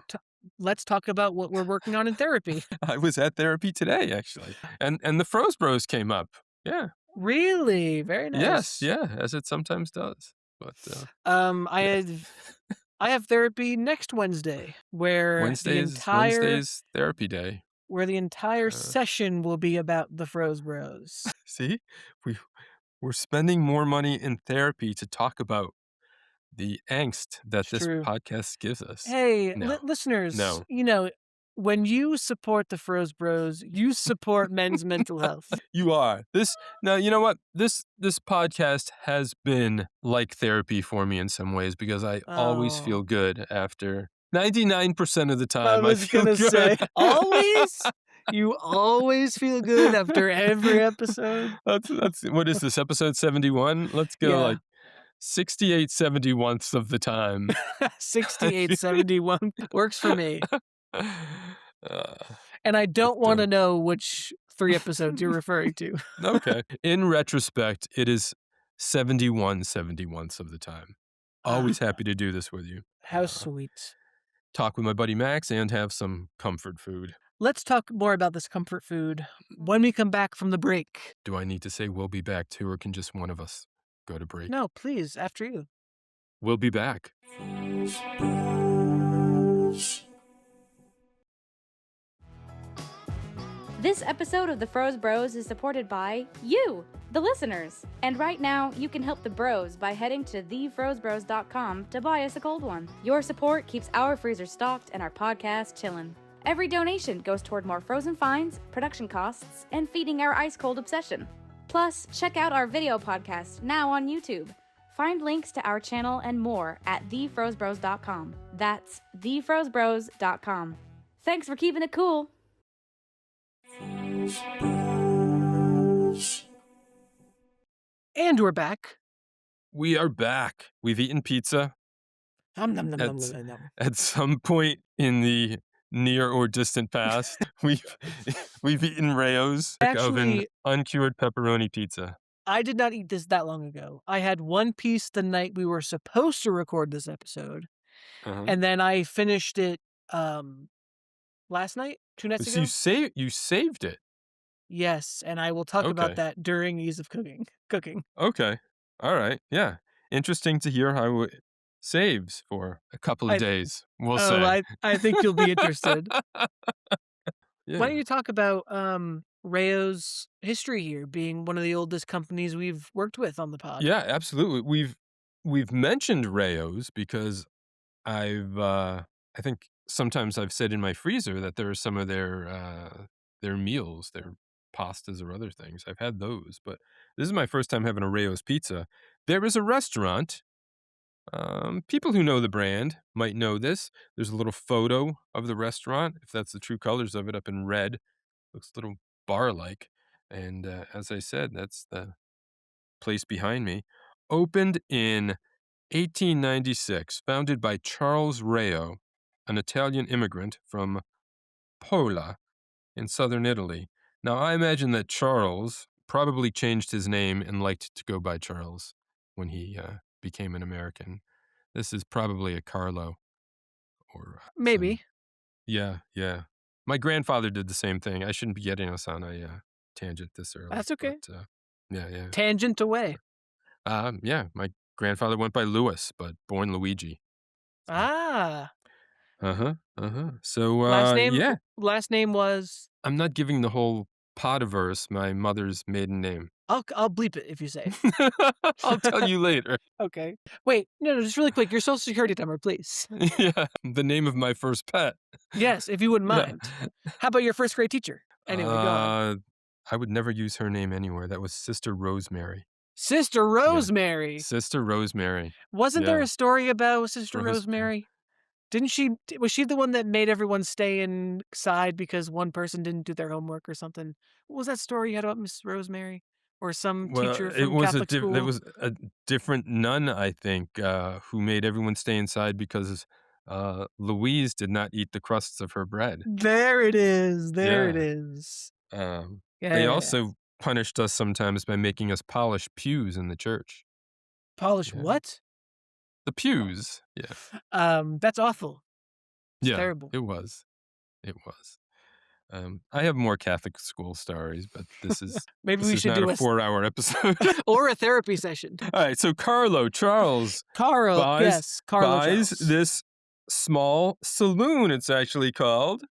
let's talk about what we're working on in therapy. I was at therapy today actually, and the Froze Bros came up. Yeah. Really? Very Yes. nice. Yeah. As it sometimes does. But Um, I yeah. have I have therapy next Wednesday Wednesday's therapy day. where the entire Uh, session will be about the Froze Bros. see, we we're spending more money in therapy to talk about the angst that It's this true. podcast gives us. Hey, No, listeners, no. When you support the Froze Bros, you support men's mental health. You are. Now, you know what? This podcast has been like therapy for me in some ways because I always Oh, feel good after 99% of the I time I was feel gonna good. say, always? You always feel good after every episode? That's what is this, episode 71? Let's go Yeah. like 68 71ths of the time. 68, 71 works for me. Uh, And I but, don't wanna know which 3 episodes you're referring to. okay. In retrospect, it is 71 71ths of the time. Ah, Always happy to do this with you. how sweet. Talk with my buddy Max and have some comfort food. Let's talk more about this comfort food when we come back from the break. Do I need to say we'll be back too, or can just one of us go to break? No, please, after you. We'll be back. This episode of the Froze Bros is supported by you, the listeners. And right now, you can help the bros by heading to thefrozebros.com to buy us a cold one. Your support keeps our freezer stocked and our podcast chillin'. Every donation goes toward more frozen finds, production costs, and feeding our ice cold obsession. Plus, check out our video podcast now on YouTube. Find links to our channel and more at thefrozebros.com. That's thefrozebros.com. Thanks for keeping it cool. And we're back. We are back. We've eaten pizza Nom, nom, nom, nom, at, nom, nom. at some point in the near or distant past. We've eaten Rayo's of an Actually, uncured pepperoni pizza. I did not eat this that long ago. I had one piece the night we were supposed to record this episode, Uh-huh. and then I finished it last night, 2 nights So ago. you saved it. Yes, and I will talk Okay. about that during Ease of Cooking. Okay. All right. Yeah. Interesting to hear how it saves for a couple of I- days. We'll Oh, say. I think you'll be interested. Yeah. Why don't you talk about Rayo's history here, being one of the oldest companies we've worked with on the pod? Yeah, absolutely. We've mentioned Rayo's because I think sometimes I've said in my freezer that there are some of their meals, their pastas or other things. I've had those, but this is my first time having a Rayo's pizza. There is a restaurant. People who know the brand might know this. There's a little photo of the restaurant, if that's the true colors of it, up in red. Looks a little bar-like. And as I said, that's the place behind me. Opened in 1896, founded by Charles Rayo, an Italian immigrant from Pola in southern Italy. Now, I imagine that Charles probably changed his name and liked to go by Charles when he became an American. This is probably a Carlo or Maybe. Yeah. My grandfather did the same thing. I shouldn't be getting us on a tangent this early. That's okay. But, yeah. Tangent away. Yeah, my grandfather went by Louis, but born Luigi. Ah. So, yeah, Last name was. I'm not giving the whole Podiverse my mother's maiden name. I'll bleep it if you say it. I'll tell you later. Okay. Wait, no, just really quick. Your social security number, please. Yeah, the name of my first pet. Yes, if you wouldn't Yeah. mind. How about your first grade teacher? Anyway, go on. I would never use her name anywhere. That was Sister Rosemary. Sister Rosemary. Sister Rosemary. Wasn't there Yeah. a story about Sister Rosemary. Rosemary? Was she the one that made everyone stay inside because one person didn't do their homework or something? What was that story you had about Miss Rosemary? Or some teacher from Catholic school? There was a different nun, I think, who made everyone stay inside because Louise did not eat the crusts of her bread. There it is. There it Yeah. is. They Yeah. also punished us sometimes by making us polish pews in the church. Polish Yeah. what? The pews. Yeah. That's awful. It's Yeah. terrible. It was. I have more Catholic school stories, but this is Maybe this we is should not do a 4-hour episode. or a therapy session. All right, so Charles Carlo, buys, yes, Carlo buys Charles. this small saloon, it's actually called,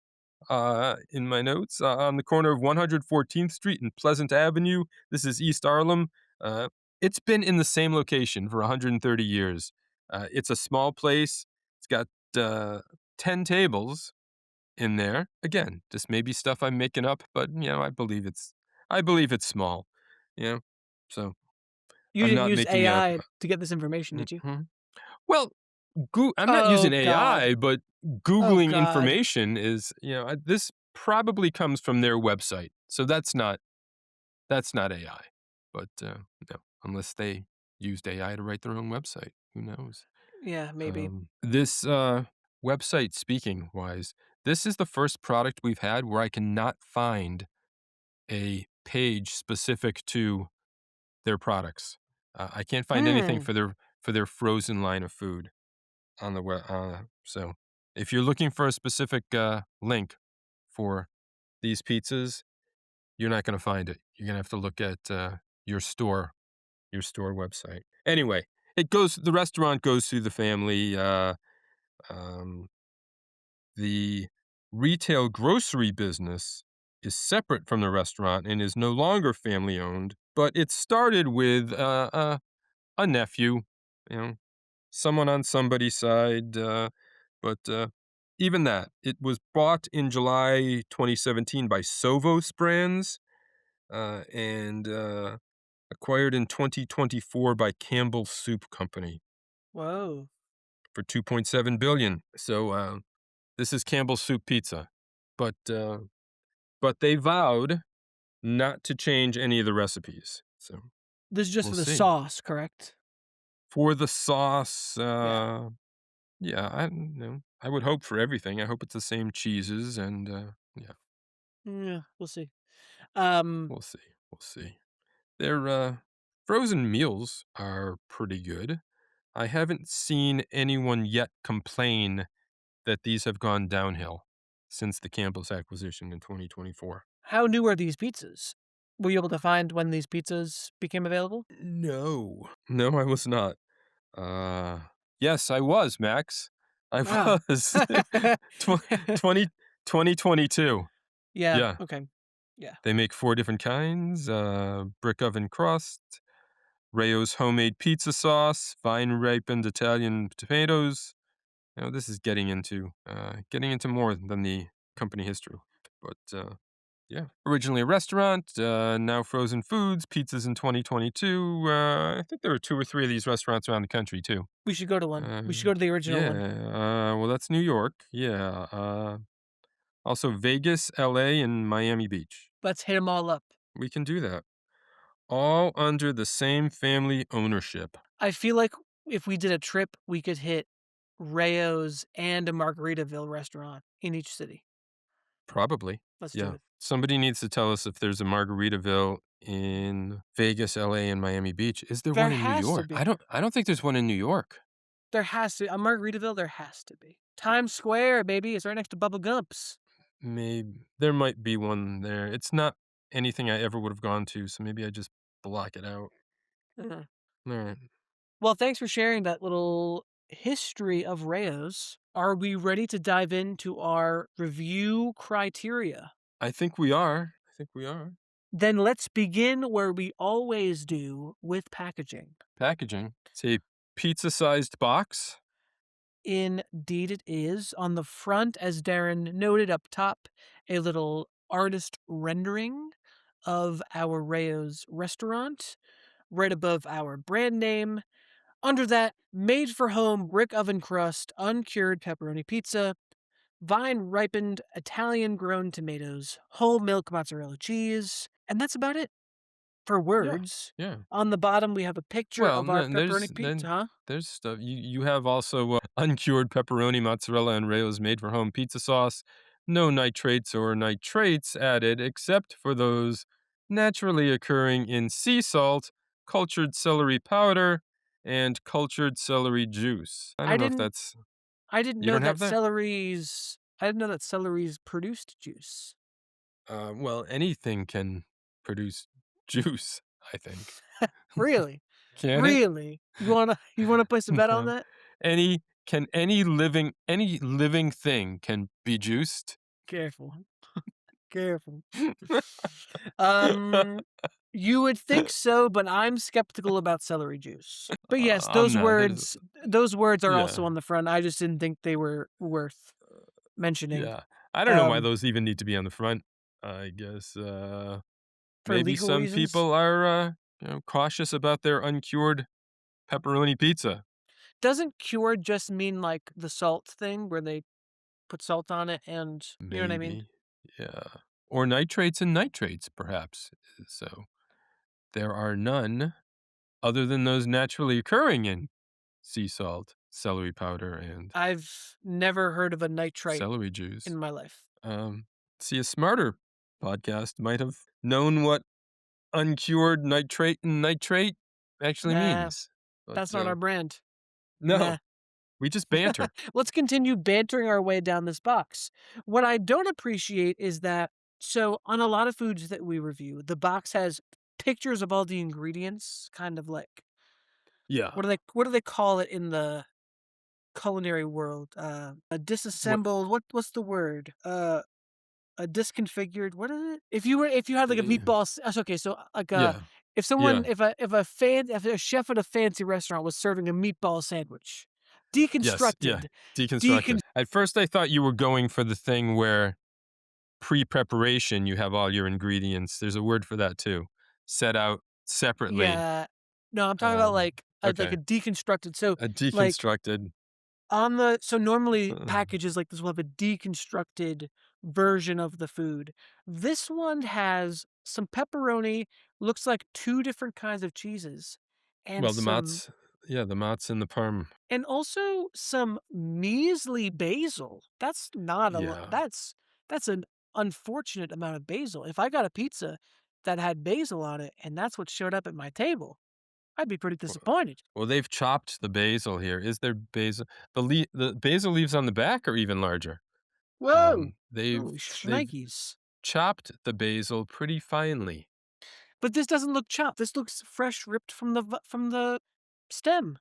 in my notes, on the corner of 114th Street and Pleasant Avenue. This is East Harlem. It's been in the same location for 130 years. It's a small place. It's got 10 tables. in there. Again, this may be stuff I'm making up, but I believe it's small. You know, so You I'm didn't not use making up. AI to get this information, did you? Mhm. Well, I'm not Oh using god. AI, but Oh Googling god. information is, this probably comes from their website. So that's not AI. But no, unless they used AI to write their own website, who knows? Yeah, maybe. This website, speaking wise, this is the first product we've had where I cannot find a page specific to their products. I can't find anything Hmm. for their frozen line of food on the web. So if you're looking for a specific link for these pizzas, you're not going to find it. You're going to have to look at your store, your store website. Anyway, the restaurant goes through the family. Um, the retail grocery business is separate from the restaurant and is no longer family owned, but it started with a nephew, you know, someone on somebody's side. But even that, it was bought in July 2017 by Sovos Brands and acquired in 2024 by Campbell Soup Company Whoa. for 2.7 billion. So this is Campbell Soup Pizza, but they vowed not to change any of the recipes. So This is just we'll for the see. sauce, correct? For the sauce, Yeah. yeah, I don't know. I would hope for everything. I hope it's the same cheeses and yeah, Yeah, we'll see. Um, we'll see. We'll see. Their frozen meals are pretty good. I haven't seen anyone yet complain that these have gone downhill since the Campbell's acquisition in 2024. how new are these pizzas? Were you able to find when these pizzas became available? No. No, I was not. Uh, yes, I was, Max. I Ah. was. Tw 2022. Yeah, Yeah. okay. Yeah. They make 4 different kinds, brick oven crust, Rayo's homemade pizza sauce, vine-ripened Italian tomatoes. This is getting into more than the company history. But, yeah. Originally a restaurant, now frozen foods, pizzas in 2022. I think there were 2 or 3 of these restaurants around the country too. We should go to one. We should Um, go to the original yeah, one. well, that's New York. Yeah. Also Vegas, LA, and Miami Beach. Let's hit them all up. We can do that. All under the same family ownership. I feel like if we did a trip, we could hit Rayo's and a Margaritaville restaurant in each city. Probably. Let's do Yeah. it. Somebody needs to tell us if there's a Margaritaville in Vegas, LA, and Miami Beach. Is there There one in New has to York? I be. don't I don't think there's one in New York. There has to. A Margaritaville, there has to be. Times Square, baby. It's right next to Bubba Gump's. Maybe there might be one there. It's not anything I ever would have gone to, so maybe I just block it out. Uh-huh. All right. Well, thanks for sharing that little history of Rayo's. Are we ready to dive into our review criteria? I think we are. I think we are. Then let's begin where we always do with packaging. Packaging. It's a pizza-sized box. Indeed, it is. On the front, as Darren noted up top, a little artist rendering of our Rayo's restaurant, right above our brand name. Under that, made for home brick oven crust, uncured pepperoni pizza, vine ripened Italian grown tomatoes, whole milk mozzarella cheese, and that's about it for Yeah. words. Yeah. On the bottom, we have a picture Well, of our then pepperoni pizza, huh? there's stuff you have also uncured pepperoni, mozzarella, and Rayo's made for home pizza sauce. No nitrates or nitrates added, except for those naturally occurring in sea salt, cultured celery powder, and cultured celery juice. I I don't know if didn't that's I didn't you know don't have that that. celery's produced juice. Well, anything can produce juice. I think Really? can it? Really? You wanna place a bet on No. that? Any living thing can be juiced? Careful. Careful. Um, you would think so, but I'm skeptical about celery juice. But yes, I'm not. That is those words are also yeah, on the front. I just didn't think they were worth mentioning. yeah. I don't know why um, those even need to be on the front. I guess, for maybe legal some reasons. people are, cautious about their uncured pepperoni pizza. Doesn't cured just mean, like, the salt thing where they put salt on it and you know what I mean? Maybe. Yeah. Or nitrates and nitrates, perhaps. So there are none other than those naturally occurring in sea salt, celery powder, and I've never heard of a nitrite celery juice. in my life. Um, See, a smarter podcast might have known what uncured nitrate and nitrate actually Nah, means. But that's not our brand. no, Nah. we just banter. Let's continue bantering our way down this box. What I don't appreciate is that so on a lot of foods that we review, the box has pictures of all the ingredients, kind of like Yeah. what do they call it in the culinary world? A What? disassembled what's the word? A disconfigured, what is it? If you had like a eh, meatball okay, so like Yeah. if Yeah. someone if a chef at a fancy restaurant was serving a meatball sandwich, Yes. Yeah. deconstructed, Deconstructed. decon At first, I thought you were going for the thing where pre-preparation, you have all your ingredients. There's a word for that too. Set out separately. yeah. No, I'm talking about like Okay. a deconstructed. So A like deconstructed. on the so normally uh, packages like this will have a deconstructed version of the food. This one has some pepperoni, looks like two different kinds of cheeses, and well, the some Mott's, yeah, the Mott's and the Parm. and also some measly basil. That's not a lot. Yeah. That's an unfortunate amount of basil. If I got a pizza that had basil on it and that's what showed up at my table, I'd be pretty disappointed. Well, they've chopped the basil here. Is there basil? The basil leaves on the back are even larger. Whoa! They've Holy they've shnikes. chopped the basil pretty finely. But this doesn't look chopped. This looks fresh ripped from from the stem.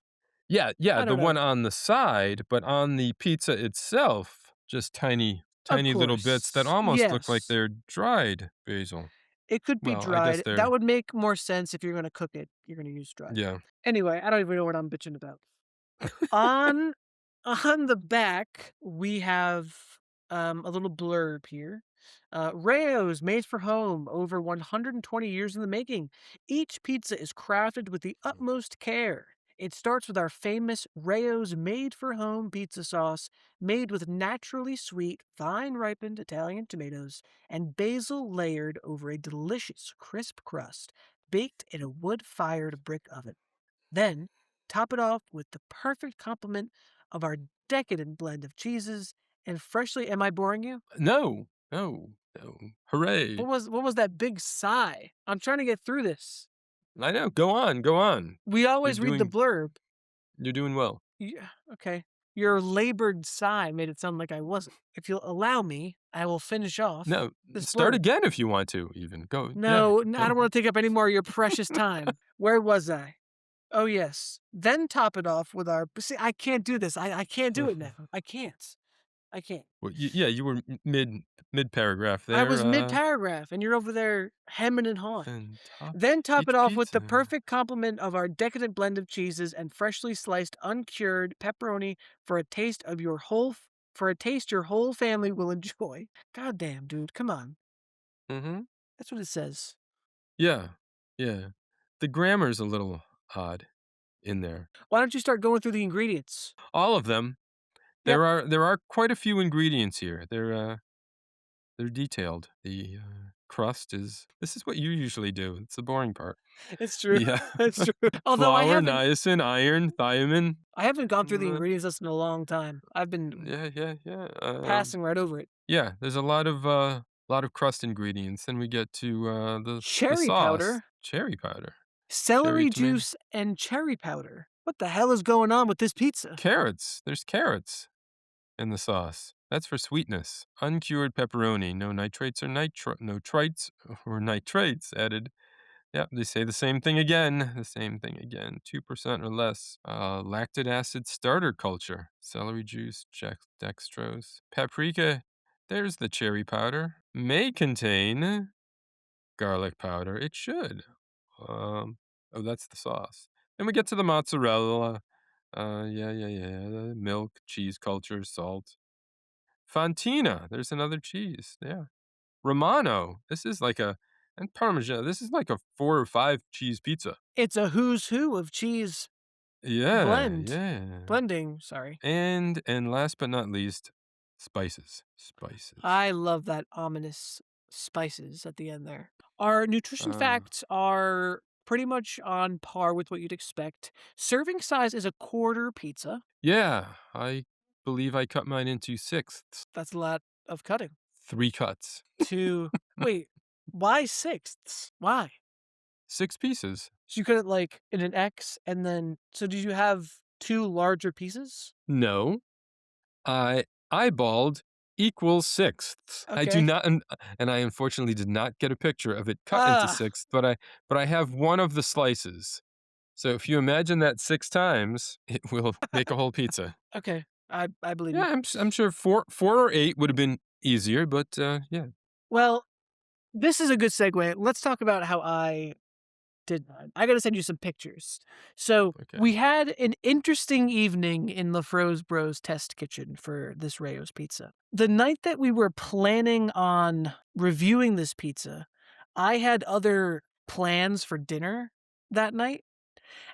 Yeah, yeah, I the don't one know. on the side, but on the pizza itself, just Of tiny little bits that course. almost look like Yes. they're dried basil. It could be Well, I guess dried. That they're would make more sense if you're gonna cook it. You're gonna use dried. yeah. Anyway, I don't even know what I'm bitching about. On on the back, we have, a little blurb here. Rao's made for home, over 120 years in the making. Each pizza is crafted with the utmost care. It starts with our famous Rao's made for home pizza sauce, made with naturally sweet, vine ripened Italian tomatoes and basil layered over a delicious crisp crust, baked in a wood fired brick oven. Then, top it off with the perfect complement of our decadent blend of cheeses and freshly. Am I boring you? No, no, no. Hooray. What was that big sigh? I'm trying to get through this. I know. Go on, go on. We You're always read the doing blurb. you're doing well. Yeah, okay. Your labored sigh made it sound like I wasn't. If you'll allow me, I will finish off No, this start blurb. again if you want to even. Go. Yeah, No, I go. don't want to take up any more of your precious time. Where was I? Oh yes. Then top it off with our. See, I can't do this. I can't do it now. I can't. I can't. Well, yeah, you were mid paragraph I there. was mid-paragraph, and you're over there hemming and hawing. And top Then top it each off with the pizza. perfect complement of our decadent blend of cheeses and freshly sliced uncured pepperoni for a taste of your whole for a taste your whole family will enjoy. God damn, dude, come on. Mm-hmm. That's what it says. Yeah, yeah. The grammar's a little odd in there. Why don't you start going through the ingredients? All of them. Yep, There are quite a few ingredients here. They're detailed. The crust is. This is what you usually do. It's the boring part. it's true. Yeah. It's true. Although Flour, niacin, iron, thiamine. I haven't gone through the Mm, ingredients list in a long time. I've been Yeah, yeah, yeah. passing right over it. Yeah. There's a lot of crust ingredients. Then we get to the Cherry sauce, powder, cherry powder, cherry celery tomato, juice, and cherry powder. What the hell is going on with this pizza? carrots. There's carrots in the sauce. That's for sweetness. Uncured pepperoni. No nitrates or no trites or nitrates added. Yeah, they say the same thing again. The same thing again. 2% or less. Lactic acid starter culture. Celery juice, dextrose. Paprika. There's the cherry powder. May contain garlic powder. It should. Oh, that's the sauce. Then we get to the mozzarella. Yeah. Milk, cheese culture, salt. Fontina. There's another cheese. Yeah. Romano. This is like a and Parmesan. This is like a 4 or 5 cheese pizza. It's a who's who of cheese Yeah, yeah. blending, sorry. And last but not least, spices. Spices. I love that ominous spices at the end there. Our nutrition Uh, facts are pretty much on par with what you'd expect. Serving size is a quarter pizza. yeah, I believe I cut mine into sixths. That's a lot of cutting. 3 cuts. To wait, why sixths? Why? 6 pieces. So you cut it like in an X, and then so did you have two larger pieces? No, I eyeballed equals sixths. I do Okay. not, and I unfortunately did not get a picture of it cut into Ah, sixths, but I have one of the slices. So if you imagine that 6 times, it will make a whole pizza. okay. I believe Yeah, you. I'm sure 4 or 8 would have been easier, but, yeah. Well, this is a good segue. Let's talk about how I did mine. I gotta send you some pictures. So Okay. we had an interesting evening in the Froze Bros test kitchen for this Rayo's pizza. The night that we were planning on reviewing this pizza, I had other plans for dinner that night.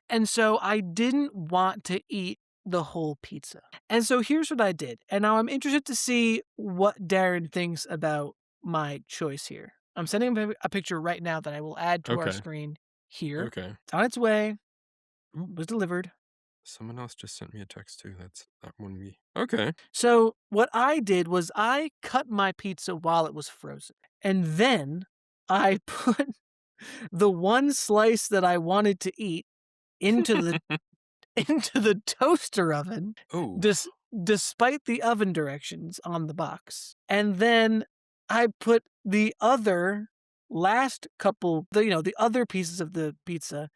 And so I didn't want to eat the whole pizza. And so here's what I did. And now I'm interested to see what Darren thinks about my choice here. I'm sending him a picture right now that I will add to our Okay. screen here. Okay. It's on its way. Was delivered. Someone else just sent me a text too. That's not one we. Okay. So what I did was I cut my pizza while it was frozen. And then I put the one slice that I wanted to eat into the into the toaster oven, Oh, despite the oven directions on the box. And then I put the other last couple, the other pieces of the pizza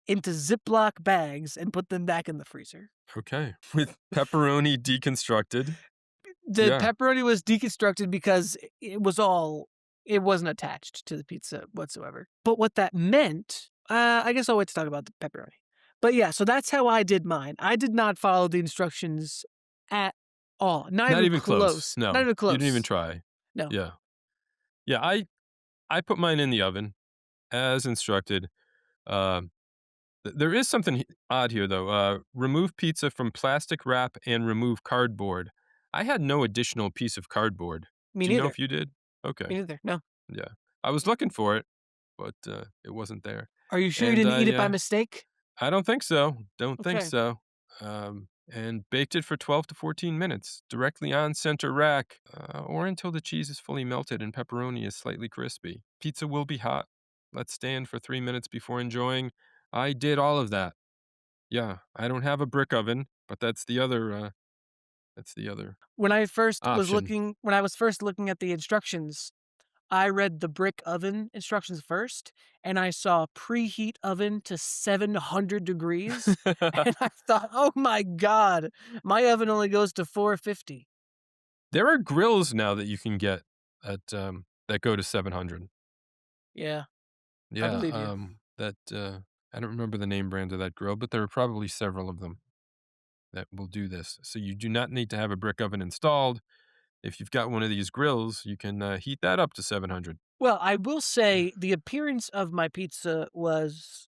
into Ziploc bags and put them back in the freezer. okay. With pepperoni deconstructed. The Yeah. pepperoni was deconstructed because it wasn't attached to the pizza whatsoever. But what that meant, I guess I'll wait to talk about the pepperoni. But yeah, so that's how I did mine. I did not follow the instructions at all. Not Not even even close. close. Not No, even you didn't even close. try. No. Yeah. Yeah. I put mine in the oven as instructed. Um, there is something odd here though. Remove pizza from plastic wrap and remove cardboard. I had no additional piece of cardboard. Me Do you know neither. if you did? Me Okay. neither. No. Yeah. I was looking for it, but it wasn't there. Are you sure you And didn't eat it by mistake? I don't think so. Don't think Okay. so. And baked it for 12 to 14 minutes directly on center rack, or until the cheese is fully melted and pepperoni is slightly crispy. Pizza will be hot. Let stand for 3 minutes before enjoying. I did all of that. Yeah, I don't have a brick oven, but that's the other option. When I was first looking at the instructions, I read the brick oven instructions first, and I saw preheat oven to 700 degrees, and I thought, "Oh my god, my oven only goes to 450." There are grills now that you can get that go to 700. Yeah, I Yeah, believe you. I don't remember the name brand of that grill, but there are probably several of them that will do this. So you do not need to have a brick oven installed. If you've got one of these grills, you can heat that up to 700. Well, I will say the appearance of my pizza was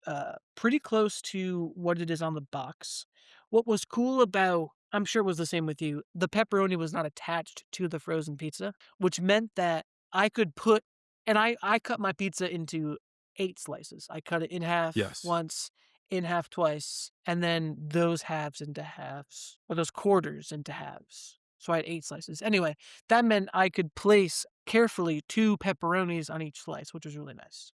pretty close to what it is on the box. What was cool about, I'm sure it was the same with you, the pepperoni was not attached to the frozen pizza, which meant that I could put, and I cut my pizza into 8 slices. I cut it in half Yes. once, in half twice, and then those halves into halves, or those quarters into halves. So I had 8 slices. Anyway, that meant I could place carefully 2 pepperonis on each slice, which was really nice.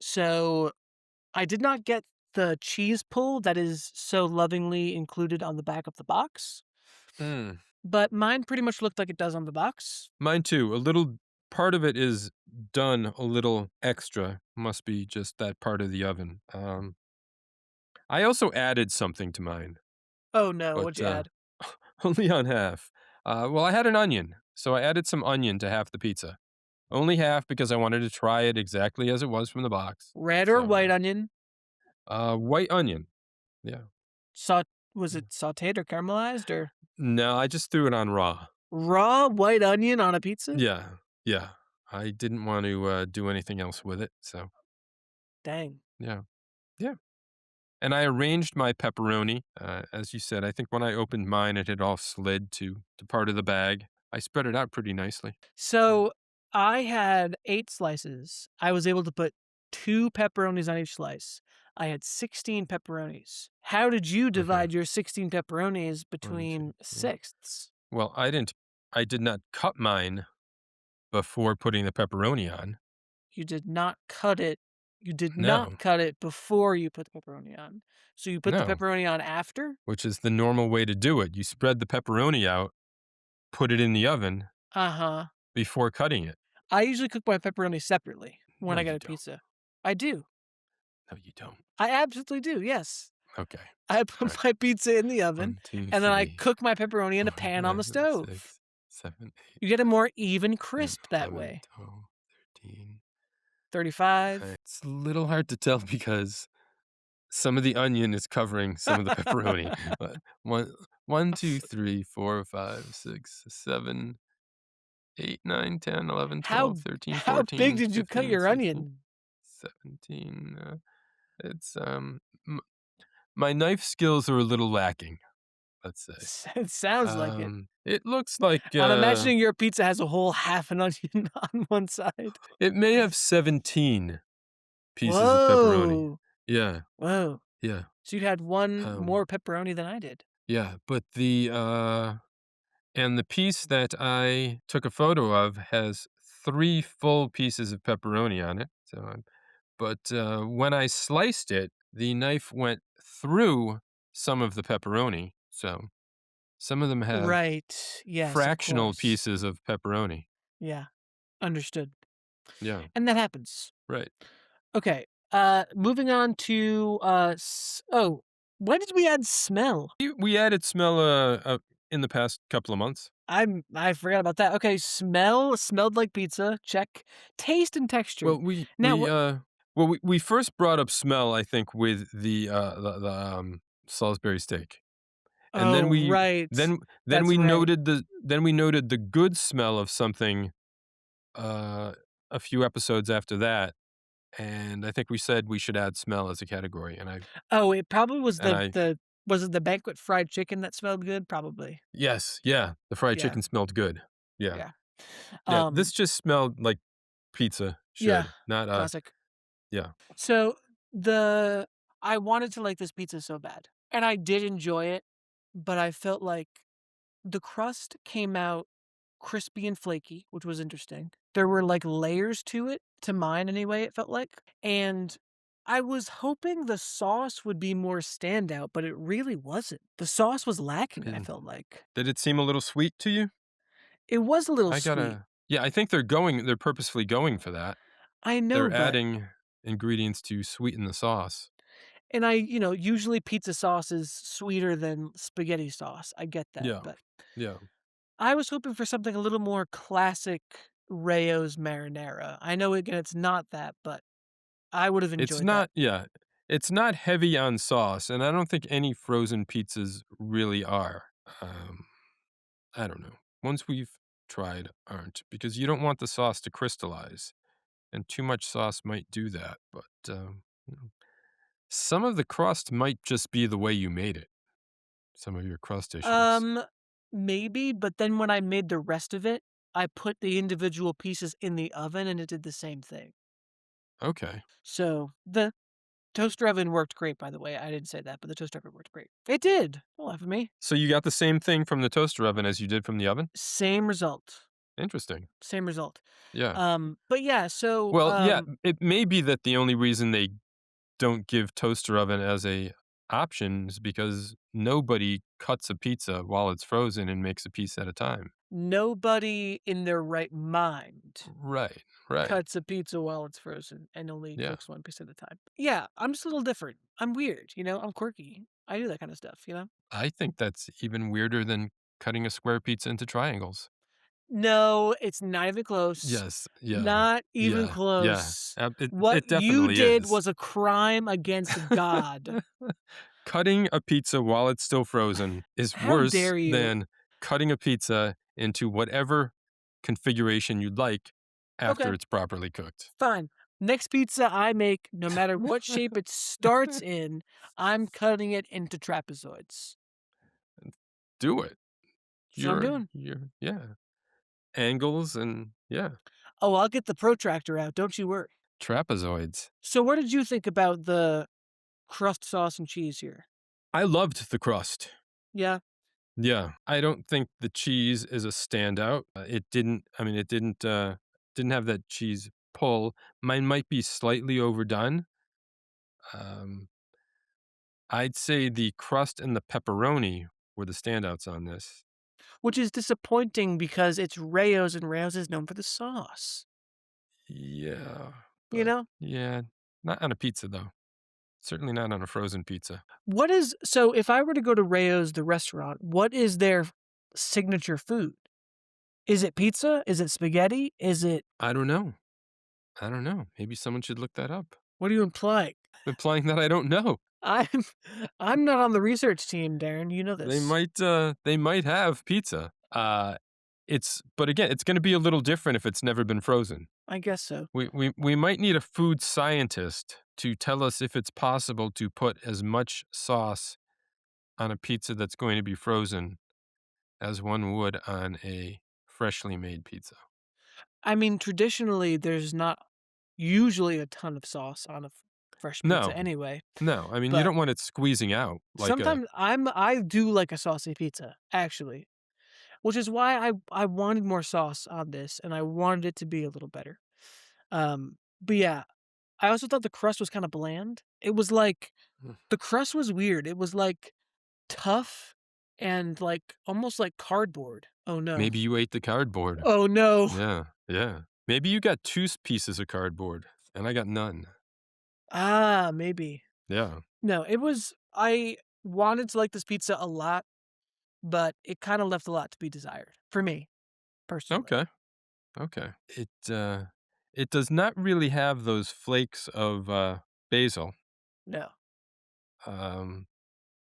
So I did not get the cheese pull that is so lovingly included on the back of the box, Mm. but mine pretty much looked like it does on the box. Mine too. A little part of it is done a little extra. Must be just that part of the oven. I also added something to mine, Oh no, but what'd you add? only on half. Well, I had an onion, so I added some onion to half the pizza. Only half because I wanted to try it exactly as it was from the box. Red or So, white onion? white onion. Yeah. Saut Was Yeah. it sautéed or caramelized or? No, I just threw it on raw. Raw white onion on a pizza? Yeah, yeah. I didn't want to do anything else with it, so Dang. yeah, yeah. And I arranged my pepperoni, as you said. I think when I opened mine, it had all slid to part of the bag. I spread it out pretty nicely. So I had 8 slices. I was able to put 2 pepperonis on each slice. I had 16 pepperonis. How did you Okay, divide your 16 pepperonis 1, 2, between 3. sixths? Well, I didn't. I did not cut mine before putting the pepperoni on. You did not cut it. You did not No, cut it before you put the pepperoni on. So you put the no. pepperoni on after? Which is the normal way to do it. You spread the pepperoni out, put it in the oven Uh-huh. before cutting it. I usually cook my pepperoni separately when No, I you get a don't. pizza. I do. No, you don't. I absolutely do, yes. Okay. I All put right. my pizza in the oven, 1, 2, and then I 3, cook my pepperoni in a 4, pan on the 5, stove. 6, 7, 8, You get a more even 10, crisp that 11, way. 12, 13. 35. It's a little hard to tell because some of the onion is covering some of the pepperoni. But one, 2, 3, 4, 5, 6, 7, 8, 9, 10, 11, 12, How 13, how big 14, did you cut 15, your 16, onion? 17. It's m- my knife skills are a little lacking, let's say. It sounds like it. It looks like I'm imagining your pizza has a whole half an onion on one side. it may have 17 pieces of pepperoni. Whoa. Yeah, Whoa. yeah. So you had one Um, more pepperoni than I did. yeah, but and the piece that I took a photo of has 3 full pieces of pepperoni on it. But when I sliced it, the knife went through some of the pepperoni. So some of them have Right. Yes, of fractional course. pieces of pepperoni. Yeah. Understood. Yeah, And that happens. right. Okay. Moving on to oh, when did we add smell? We added smell in the past couple of months. I forgot about that. Okay, smelled like pizza. Check. Taste and texture. Well, we Now we what? uh well we first brought up smell, I think, with the Salisbury steak. And Oh, right. then That's we right. noted the good smell of something uh a few episodes after that, and I think we said we should add smell as a category, Oh, it probably was and the I the was it the banquet fried chicken that smelled good? Probably. yes, yeah, the fried Yeah. chicken smelled good. Yeah. Yeah. Yeah, Um. this just smelled like pizza Yeah. should, not Classic. yeah. So the I wanted to like this pizza so bad, and I did enjoy it, but I felt like the crust came out crispy and flaky, which was interesting. There were like layers to it, to mine anyway, it felt like. And I was hoping the sauce would be more standout, but it really wasn't. The sauce was lacking, I And felt like. did it seem a little sweet to you? It was a little I sweet. gotta Yeah, I think they're purposefully going for that. I know, They're but adding ingredients to sweeten the sauce. and usually pizza sauce is sweeter than spaghetti sauce. I get that, Yeah. but Yeah. I was hoping for something a little more classic Rayo's marinara. I know again it's not that, but I would have It's enjoyed that. not yeah, it's not heavy on sauce, and I don't think any frozen pizzas really are. Um, I don't know. Ones we've tried aren't, because you don't want the sauce to crystallize, and too much sauce might do that, but, you know, some of the crust might just be the way you made it, some of your crust issues. Um, maybe, but then when I made the rest of it, I put the individual pieces in the oven and it did the same thing. Okay. So the toaster oven worked great, by the way. I didn't say that, but the toaster oven worked great. It did. Don't laugh at me. So you got the same thing from the toaster oven as you did from the oven? Same result. Interesting. Same result. Yeah. But yeah, so Well, yeah, it may be that the only reason they don't give toaster oven as a option is because nobody cuts a pizza while it's frozen and makes a piece at a time. nobody in their right mind Right, right. cuts a pizza while it's frozen and only Yeah. cooks one piece at a time. Yeah, I'm just a little different. I'm weird, I'm quirky. I do that kind of stuff. I think that's even weirder than cutting a square pizza into triangles. No, it's not even close. Yes, yeah, Not even yeah, yeah. close. It What it you definitely did is. was a crime against God. Cutting a pizza while it's still frozen is How worse dare you? than cutting a pizza into whatever configuration you'd like Okay, after it's properly cooked. fine. Next pizza I make, no matter what shape it starts in, I'm cutting it into trapezoids. Do it. That's what I'm doing. Yeah. Angles and yeah, Oh, I'll get the protractor out, don't you worry. trapezoids. So what did you think about the crust sauce and cheese here? I loved the crust. Yeah, Yeah, I don't think the cheese is a standout. It didn't. I mean, it didn't have that cheese pull. Mine might be slightly overdone. Um, I'd say the crust and the pepperoni were the standouts on this. which is disappointing because it's Rayo's and Rayo's is known for the sauce, Yeah, you but know? yeah, not on a pizza though. Certainly not on a frozen pizza. So if I were to go to Rayo's, the restaurant, what is their signature food? Is it pizza? Is it spaghetti? Is it I don't know. I don't know. Maybe someone should look that up. what are you implying? Implying that I don't know. I'm I'm not on the research team, Darren, you know this. They might have pizza. But again, it's gonna be a little different if it's never been frozen. I guess so. We might need a food scientist to tell us if it's possible to put as much sauce on a pizza that's going to be frozen as one would on a freshly made pizza. I mean, traditionally, there's not usually a ton of sauce on a fresh pizza No, anyway, no, I mean, you but don't want it squeezing out like a sometimes I do like a saucy pizza, actually, which is why I wanted more sauce on this, and I wanted it to be a little better. But yeah, I also thought the crust was kinda bland. It was like Mm. the crust was weird. It was, like, tough and, like, almost like cardboard. Oh, no. Maybe you ate the cardboard. Oh, no. Yeah, yeah. Maybe you got 2 pieces of cardboard, and I got none. Ah, maybe. Yeah. No, it was I wanted to like this pizza a lot, but it kinda left a lot to be desired, for me, personally. Okay. Okay. It does not really have those flakes of, basil, No. um,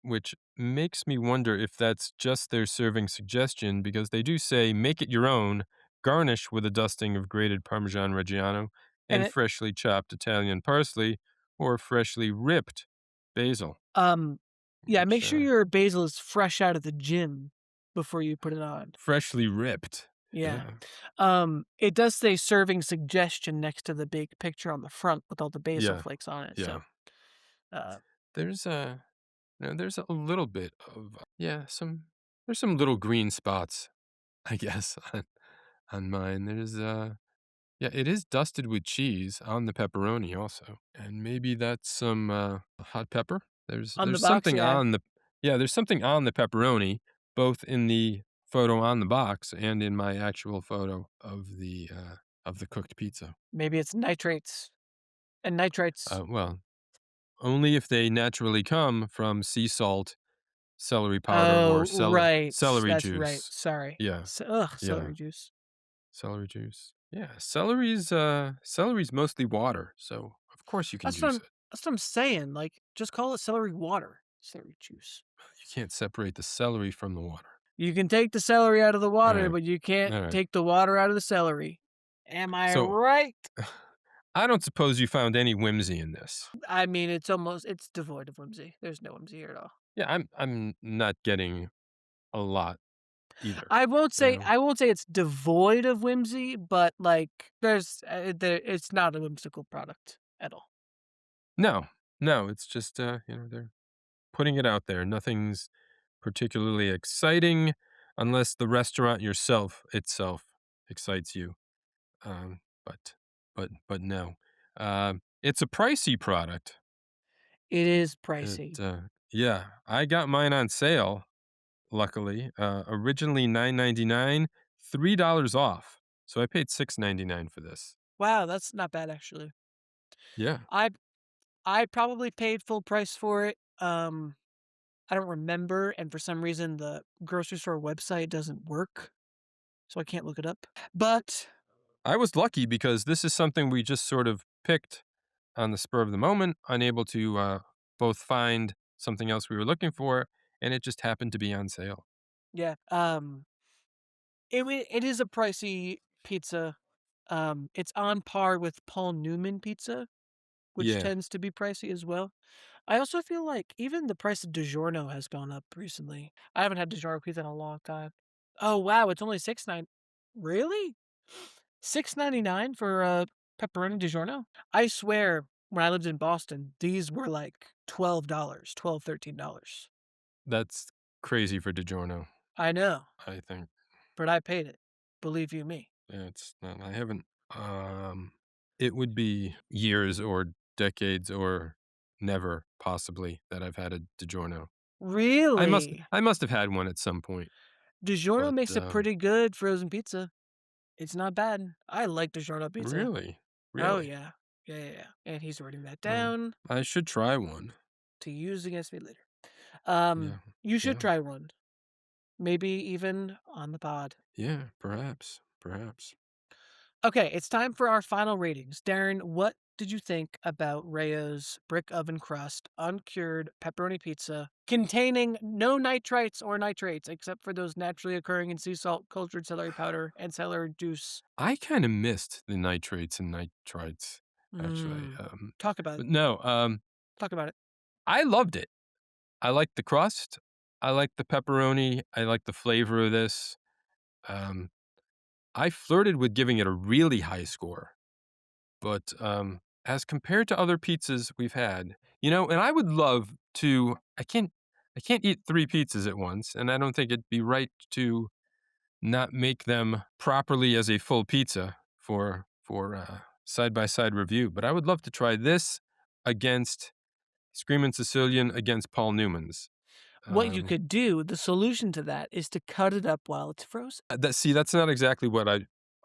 which makes me wonder if that's just their serving suggestion because they do say, "Make it your own, garnish with a dusting of grated Parmesan Reggiano And and it freshly chopped Italian parsley or freshly ripped basil," um, yeah, make which, sure your basil is fresh out of the gym before you put it on. freshly ripped. Yeah. Yeah. It does say serving suggestion next to the big picture on the front with all the basil Yeah. flakes on it, Yeah. so, uh, There's a there's a little bit of there's some little green spots, I guess, on mine. Yeah, it is dusted with cheese on the pepperoni also, and maybe that's some hot pepper. on the There's box, something yeah, on the there's something on the pepperoni, both in the photo on the box and in my actual photo of the cooked pizza. maybe it's nitrates and nitrites. Well, only if they naturally come from sea salt, celery powder, or Oh, right, celery that's right, juice. sorry. Yeah, yeah, Celery juice. celery juice. Yeah, celery's mostly water, so of course you can That's what juice I'm it. that's what I'm saying, like, just call it celery water, celery juice. You can't separate the celery from the water. You can take the celery out of the All water, right, but you can't all right. take the water out of the celery. Am I So right? I don't suppose you found any whimsy in this. I mean, it's devoid of whimsy. There's no whimsy here at all. Yeah, I'm not getting a lot either. You know? I won't say it's devoid of whimsy, but, like, it's not a whimsical product at all. No, no, it's just they're putting it out there. Nothing's particularly exciting unless the restaurant itself excites you. Um, but no. It's a pricey product. It is It, pricey. yeah, I got mine on sale, luckily. Originally $9.99, $3 off. So I paid $6.99 for this. Wow, that's not bad, actually. Yeah. I I probably paid full price for it. I don't remember, and for some reason, the grocery store website doesn't work, so I can't look it up. But I was lucky because this is something we just sort of picked on the spur of the moment, unable to both find something else we were looking for, and it just happened to be on sale. yeah, It is a pricey pizza. It's on par with Paul Newman pizza, which Yeah, tends to be pricey as well. I also feel like even the price of DiGiorno has gone up recently. I haven't had DiGiorno pizza in a long time. Oh wow, it's only 6.9. Really? 6.99 for a pepperoni DiGiorno? I swear, when I lived in Boston, these were like $12, 12, $13. that's crazy for DiGiorno, I know, I think. but I paid it. Believe you me. Yeah, it's not I haven't, um it would be years or decades or never possibly that I've had a DiGiorno. Really? I must have had one at some point, DiGiorno but, makes a pretty good frozen pizza. It's not bad. I like DiGiorno pizza. really? Oh Really? yeah. Yeah, yeah, yeah. And he's writing that Well, down I should try one. to use against me later. Yeah, You should yeah, try one. Maybe even on the pod. yeah, perhaps, perhaps. Okay, it's time for our final ratings. Darren, what did you think about Rayo's brick oven crust, uncured pepperoni pizza containing no nitrites or nitrates except for those naturally occurring in sea salt, cultured celery powder, and celery juice? I kinda missed the nitrates and nitrites, actually, Mmm. Talk about it. but no, Talk about it. I loved it. I liked the crust, I liked the pepperoni, I liked the flavor of this. Um, I flirted with giving it a really high score, but, as compared to other pizzas we've had, and I would love to I can't eat 3 pizzas at once, and I don't think it'd be right to not make them properly as a full pizza for side-by-side review, but I would love to try this against Screamin' Sicilian against Paul Newman's. What you Um, could do, the solution to that is to cut it up while it's frozen. that's not exactly what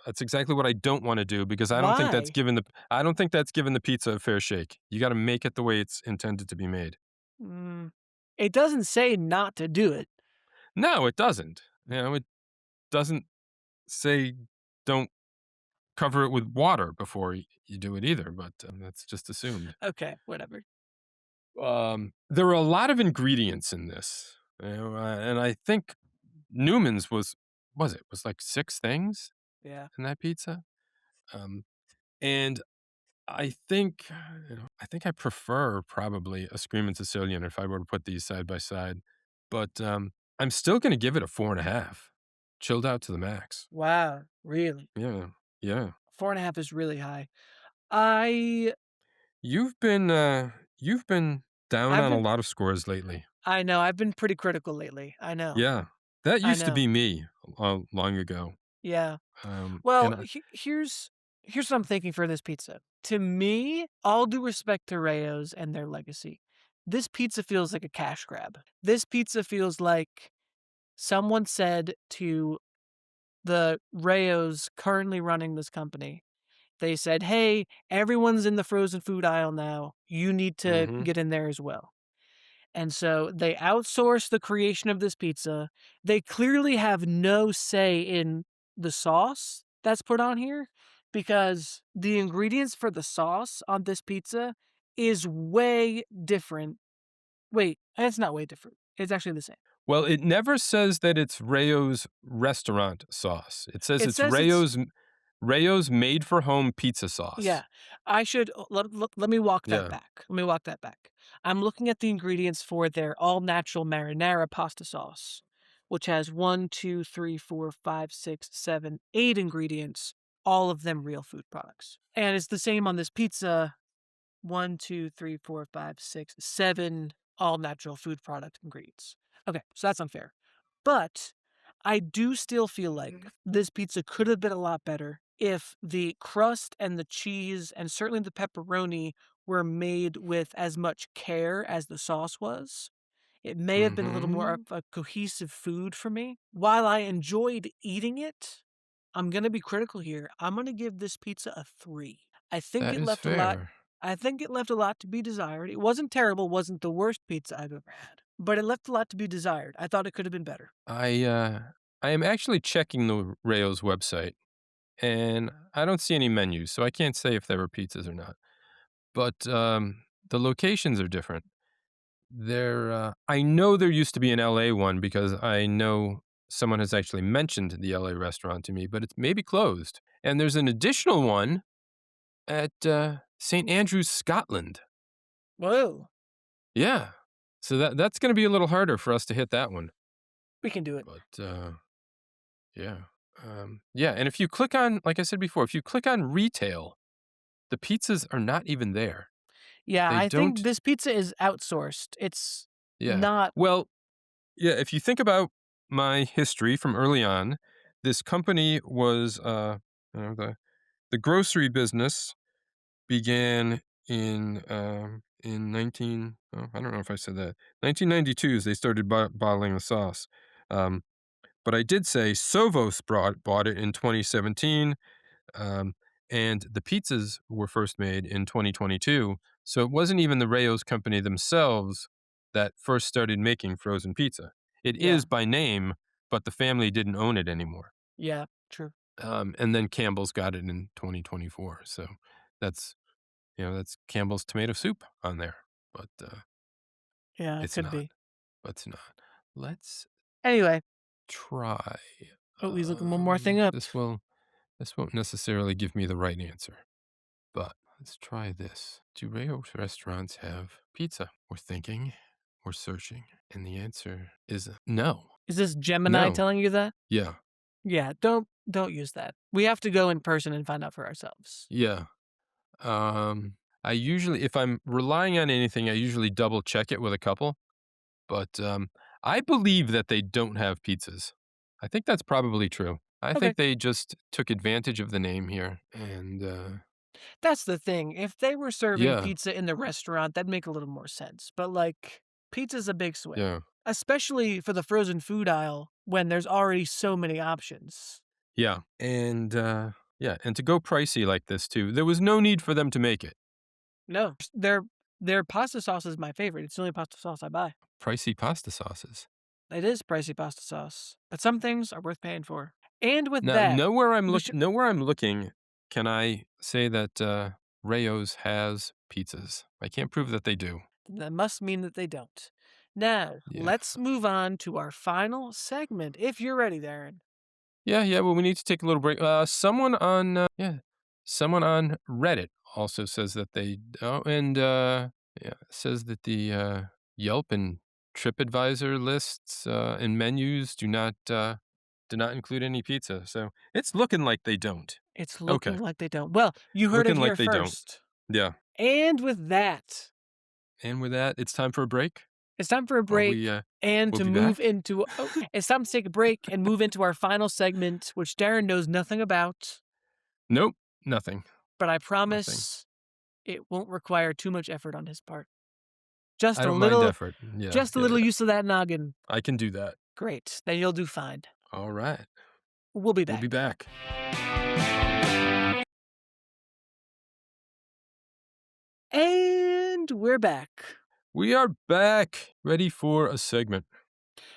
that's exactly what I don't wanna do because Why? I don't think that's giving the pizza a fair shake. You gotta make it the way it's intended to be made. Mm. It doesn't say not to do it. No, it doesn't. It doesn't say don't cover it with water before you do it either, but, that's just assumed. Okay, whatever. There were a lot of ingredients in this, and I think Newman's was like 6 things Yeah. in that pizza? Um, and I think, I think I prefer probably a Screamin' Sicilian if I were to put these side by side, but, I'm still gonna give it a 4.5, chilled out to the max. Wow, really? Yeah, yeah. 4.5 is really high. I You've been down I've on a been lot of scores lately. I know, I've been pretty critical lately. I know. Yeah. That I used to know. be me, long ago. Yeah. Um, Well, and I here's what I'm thinking for this pizza. To me, all due respect to Rayo's and their legacy, this pizza feels like a cash grab. This pizza feels like someone said to the Rayo's currently running this company, they said, "Hey, everyone's in the frozen food aisle now. You need to Mhm. get in there as well." And so they outsource the creation of this pizza. They clearly have no say in the sauce that's put on here because the ingredients for the sauce on this pizza is way different. Wait, it's not way different. It's actually the same. Well, it never says that it's Rayo's restaurant sauce. It says It it's says it's Rayo's made for home pizza Yeah, sauce. I should let me walk that Yeah. back. Let me walk that back. I'm looking at the ingredients for their all natural marinara pasta sauce, which has 1, 2, 3, 4, 5, 6, 7, 8 ingredients, all of them real food products. And it's the same on this pizza 1, 2, 3, 4, 5, 6, 7 all natural food product ingredients. Okay, so that's unfair. But I do still feel like this pizza could have been a lot better if the crust and the cheese and certainly the pepperoni were made with as much care as the sauce was. It may have been a little more of Mhm. a cohesive food for me. While I enjoyed eating it, I'm going to be critical here. I'm going to give this pizza a 3. I think That it is left a lot fair. I think it left a lot to be desired. It wasn't terrible, wasn't the worst pizza I've ever had, but it left a lot to be desired. I thought it could have been better. I am actually checking the Rayo's website, and I don't see any menus, so I can't say if there were pizzas or not. But, the locations are different. I know there used to be an LA one because I know someone has actually mentioned the LA restaurant to me, but it's maybe closed. And there's an additional one at St. Andrews, Scotland. Whoa, Yeah. So that's going to be a little harder for us to hit that one. we can do it. But yeah. Yeah. And if you click on, like I said before, if you click on retail, the pizzas are not even there. Yeah, They I think don't. this pizza is outsourced. It's Yeah. not. Well, yeah. If you think about my history from early on, this company was, the grocery business began in 19 oh, I don't know if I said that. 1992 is they started bottling the sauce. Um, but I did say Sovos bought it in 2017, um, and the pizzas were first made in 2022. So it wasn't even the Rayo's company themselves that first started making frozen pizza. It Yeah, is by name, but the family didn't own it anymore. yeah, true. And then Campbell's got it in 2024. So that's that's Campbell's tomato soup on there, but Yeah, it it's could not. be. But it's not. Let's Anyway, try. oh, he's looking one more thing up. This won't necessarily give me the right answer, but let's try this. Do Rayo's restaurants have pizza? We're thinking, we're searching, and the answer is no. Is this Gemini No. telling you that? Yeah. Yeah, don't use that. We have to go in person and find out for ourselves. Yeah. I usually, if I'm relying on anything, I usually double check it with a couple. But I believe that they don't have pizzas. I think that's probably true. I Okay. think they just took advantage of the name here. And That's the thing. If they were serving yeah, pizza in the restaurant, that'd make a little more sense. But like, pizza's a big swing, yeah, especially for the frozen food aisle when there's already so many options. yeah. And yeah, and to go pricey like this too, there was no need for them to make it. No, their pasta sauce is my favorite. It's the only pasta sauce I buy. Pricey pasta sauces. It is pricey pasta sauce, but some things are worth paying for. And with Now, that, we should. know where I'm looking, can I say that Rayo's has pizzas? I can't prove that they do. That must mean that they don't. Now, Yeah. let's move on to our final segment. If you're ready, Darren. Yeah, yeah. Well, we need to take a little break. Someone on Reddit also says that they and yeah, says that the Yelp and TripAdvisor lists and menus do not include any pizza. So it's looking like they don't. It's Okay, looking like they don't. Well, you heard it looking like here they don't. first. Yeah. And with that, And with that, it's time for a break. it's time for a Are break we? and We'll to be move back. into. Oh, it's time to take a break and move into our final segment, which Darren knows nothing about, Nope. Nothing. but I Nothing. promise it won't require too much effort on his part. I don't mind effort. Yeah. Just a Yeah. little Yeah. use of that noggin. I can do that. Great. Then you'll do fine. All right. We'll be We'll back. be back. And we're back. We are back, ready for a segment.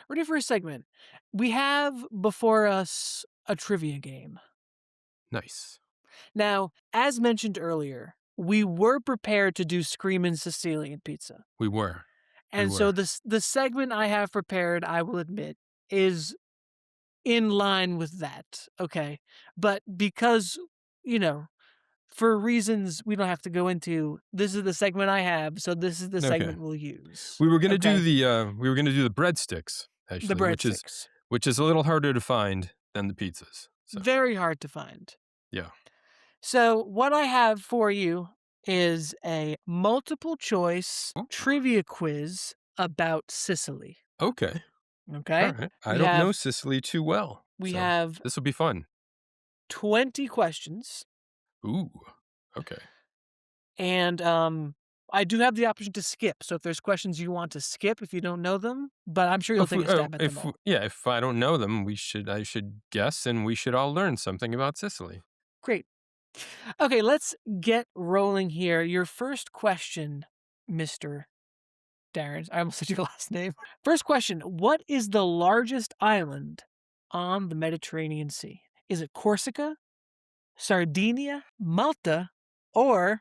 Ready for a segment. We have before us a trivia game. Nice. Now, as mentioned earlier, we were prepared to do Screamin' Sicilian pizza. We were. And so the segment I have prepared, I will admit, is in line with that. Okay. But because, for reasons we don't have to go into, this is the segment I have, so this is the Okay. segment we'll use. We were gonna Okay? do the breadsticks, The actually, breadsticks. which is a little harder to find than the pizzas. So Very hard to find. yeah. So what I have for you is a multiple choice Ooh. trivia quiz about Sicily. Okay. Okay? All right. I We don't know have- Sicily too well. We so have this will be fun. 20 questions, Ooh. Okay. and I do have the option to skip. So if there's questions you want to skip if you don't know them, but I'm sure you'll take a stab at them all. If I don't know them, I should guess, and we should all learn something about Sicily. Great. Okay, let's get rolling here. Your first question, Mr. Darren. I almost said your last name. First question. What is the largest island on the Mediterranean Sea? Is it Corsica, Sardinia, Malta, or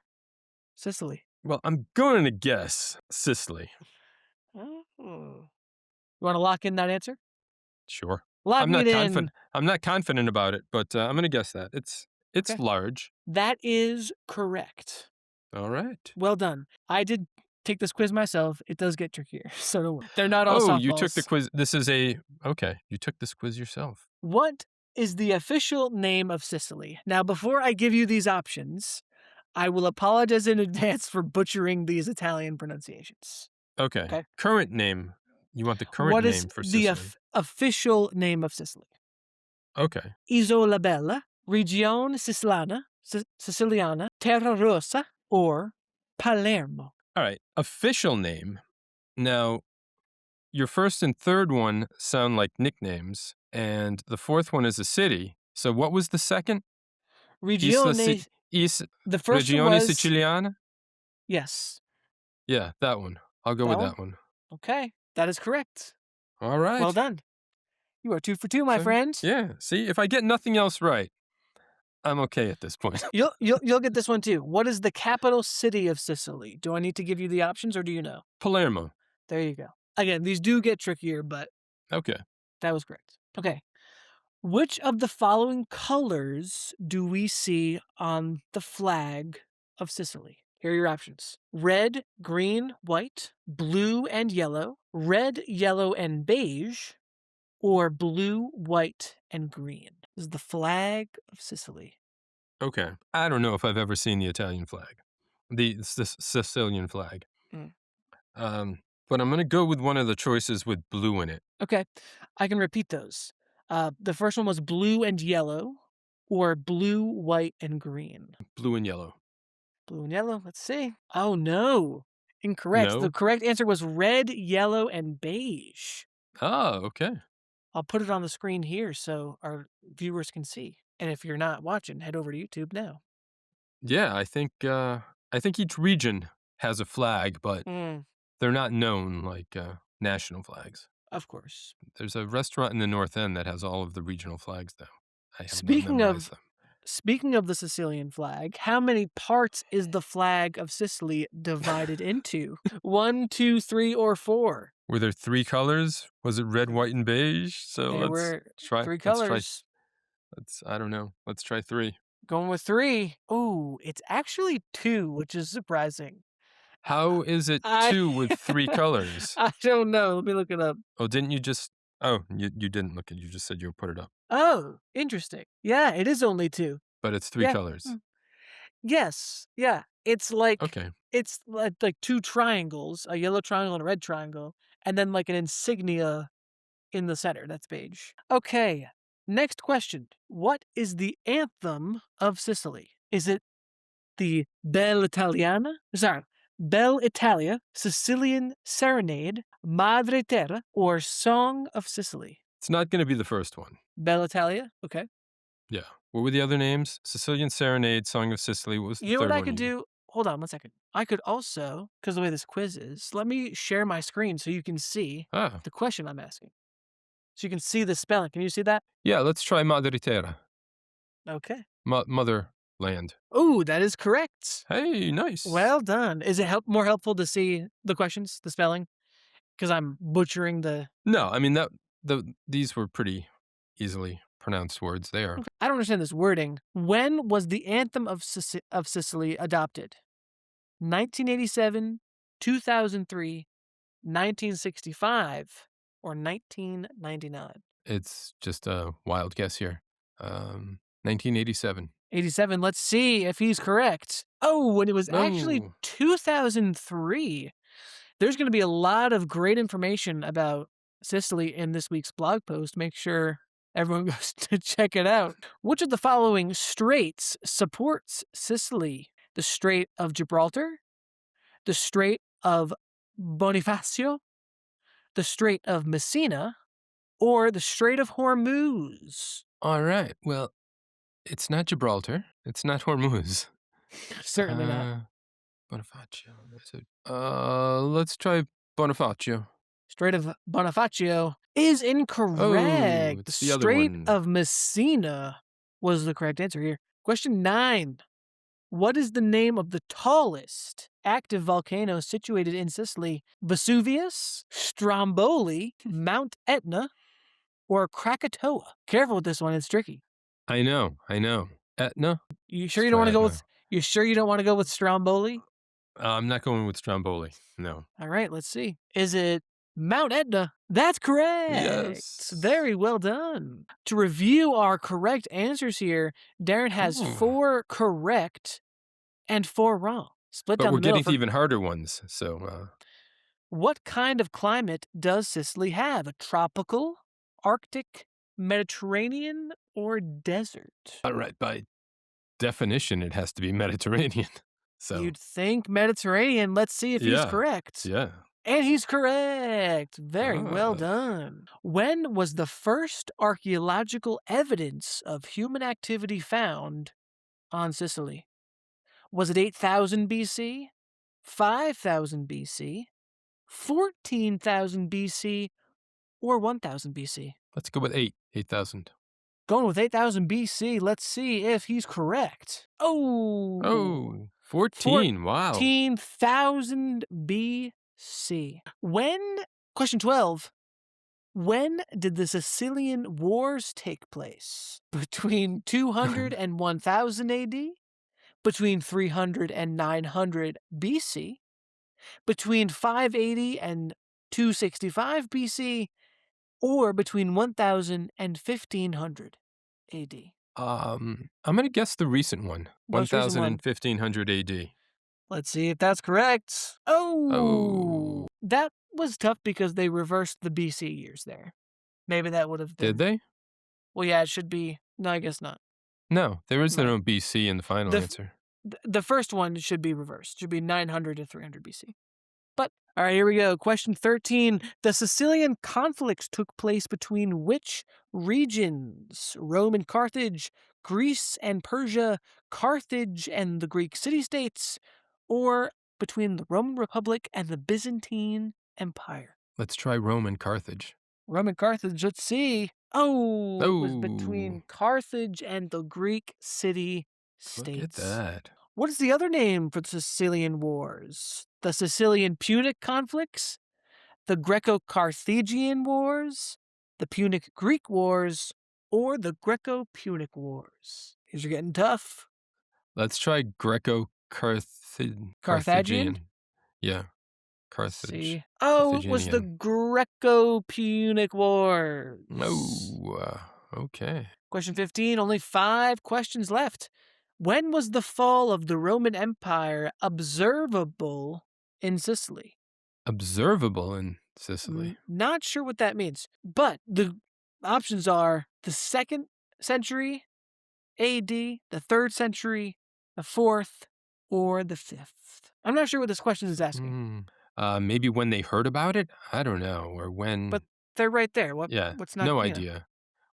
Sicily? Well, I'm going to guess Sicily. Oh. You want to lock in that answer? Sure. Lock I'm it not in. confident. I'm not confident about it, but I'm going to guess that it's Okay. large. That is correct. All right. Well done. I did take this quiz myself. It does get trickier, so don't worry. They're not all Oh, you took the softballs. quiz. Okay. You took this quiz yourself. What is the official name of Sicily? Now, before I give you these options, I will apologize in advance for butchering these Italian pronunciations. Okay. Okay. Current name. You want the current What is name for the Sicily? official name of Sicily? Okay. Isola Bella, Regione Siciliana, Terra Rossa, or Palermo? All right. Official name. Now, your first and third one sound like nicknames, and the fourth one is a city. So what was the second? Regione, Is the first one Regione was, Siciliana? yes, Yeah, that one. I'll go that with one? that one. Okay, that is correct. All right. Well done. You are 2 for 2, my So, friend. yeah. See, if I get nothing else right, I'm okay at this point. You'll get this one too. What is the capital city of Sicily? Do I need to give you the options or do you know? Palermo. There you go. Again, these do get trickier, but Okay. that was correct. Okay. Which of the following colors do we see on the flag of Sicily? Here are your options: red, green, white, blue, and yellow, red, yellow, and beige, or blue, white, and green. This is the flag of Sicily. Okay. I don't know if I've ever seen the Italian flag, the Sicilian flag. Mm. But I'm going to go with one of the choices with blue in it. Okay, I can repeat those. The first one was blue and yellow, or blue, white, and green. Blue and yellow. Blue and yellow, let's see. Oh no, incorrect. The No? correct answer was red, yellow, and beige. Oh, okay. I'll put it on the screen here so our viewers can see. And if you're not watching, head over to YouTube now. Yeah, I think each region has a flag, but they're not known like national flags. Of course. There's a restaurant in the North End that has all of the regional flags, though. I have not Speaking memorized of them. speaking of the Sicilian flag, how many parts is the flag of Sicily divided into? 1, 2, 3, or 4? Were there three colors? Was it red, white, and beige? So There let's were try. 3 Let's try. colors. I don't know. Let's try 3. Going with 3. Ooh, it's actually 2, which is surprising. How is it I 2 with 3 colors? I don't know. Let me look it up. Oh, didn't you just? Oh, you didn't look at. You just said you would put it up, Oh, interesting. Yeah, it is only 2. but it's 3 Yeah. colors. Yes. Yeah. It's like Okay. it's like 2 triangles, a yellow triangle and a red triangle, and then like an insignia in the center. That's beige. Okay. Next question. What is the anthem of Sicily? Is it the Bella Italiana? Sorry. Belle Italia, Sicilian Serenade, Madre Terra, or Song of Sicily? It's not going to be the first one. Belle Italia? Okay. Yeah. What were the other names? Sicilian Serenade, Song of Sicily. What was the You know third what I one could you- do? Hold on 1 second. I could also, because the way this quiz is, let me share my screen so you can see Ah, the question I'm asking. So you can see the spelling. Can you see that? yeah. Let's try Madre Terra, Okay. motherland. Oh, that is correct. Hey, nice. Well done. Is it more helpful to see the questions, the spelling? Because I'm butchering the. No, I mean these were pretty easily pronounced words there. I don't understand this wording. When was the anthem of Sicily adopted? 1987, 2003, 1965, or 1999? It's just a wild guess here. 1987. 87. Let's see if he's correct. Oh, and it was actually No. 2003. There's going to be a lot of great information about Sicily in this week's blog post. Make sure everyone goes to check it out. Which of the following straits supports Sicily? The Strait of Gibraltar, the Strait of Bonifacio, the Strait of Messina, or the Strait of Hormuz? All right. Well, it's not Gibraltar. It's not Hormuz. Certainly not. Bonifacio. Is it? Let's try Bonifacio. Strait of Bonifacio is incorrect. Oh, it's the other Strait one. of Messina was the correct answer here. Question 9. What is the name of the tallest active volcano situated in Sicily? Vesuvius, Stromboli, Mount Etna, or Krakatoa? Careful with this one, it's tricky. I know. Etna? You sure Let's you don't try want to go Etna. with you sure you don't want to go with Stromboli? I'm not going with Stromboli. No. All right, let's see. Is it Mount Etna? That's correct. Yes. Very well done. To review our correct answers here, Darren has Ooh. 4 correct and 4 wrong. Split But down we're the middle. getting to even harder ones. So, What kind of climate does Sicily have? A tropical, Arctic, Mediterranean, or desert? all right. By definition, it has to be Mediterranean. So, You'd think Mediterranean. Let's see if he's yeah. correct. Yeah. And he's correct. Very well Ah. done. When was the first archaeological evidence of human activity found on Sicily? Was it 8,000 BC, 5,000 BC, 14,000 BC, or 1,000 BC? Let's go with 8,000. Going with 8,000 BC, let's see if he's correct. Oh, 14. Wow. 14,000 BC. Question 12, when did the Sicilian Wars take place? Between 200 and 1000 AD? Between 300 and 900 BC? Between 580 and 265 BC? Or between 1000 and 1500 AD? I'm going to guess the recent one. Most recent 1000 one. and 1500 AD. Let's see if that's correct. Oh. That was tough because they reversed the BC years there. Maybe that would have been. Did they? Well, yeah, it should be. No, I guess not. No, there is No. no BC in the final answer. The first one should be reversed. It should be 900 to 300 BC. But, all right, here we go. Question 13. The Sicilian conflicts took place between which regions? Rome and Carthage, Greece and Persia, Carthage and the Greek city-states, or between the Roman Republic and the Byzantine Empire? Let's try Rome and Carthage. Rome and Carthage, let's see. Oh, it was between Oh. Carthage and the Greek city-states. Look at that. What is the other name for the Sicilian Wars? The Sicilian Punic conflicts? The Greco-Carthaginian Wars? The Punic-Greek Wars? Or the Greco-Punic Wars? These are getting tough. Let's try Greco-Carthaginian. Carthaginian? Yeah. Carthage. See. Oh, it was the Carthaginian. Greco-Punic Wars. Oh, okay. Question 15, only 5 questions left. When was the fall of the Roman Empire observable in Sicily? Observable in Sicily. Not sure what that means, but the options are the 2nd century AD, the 3rd century, the 4th, or the 5th. I'm not sure what this question is asking. Maybe when they heard about it? I don't know. Or when. But they're right there. Yeah, What's not? no idea.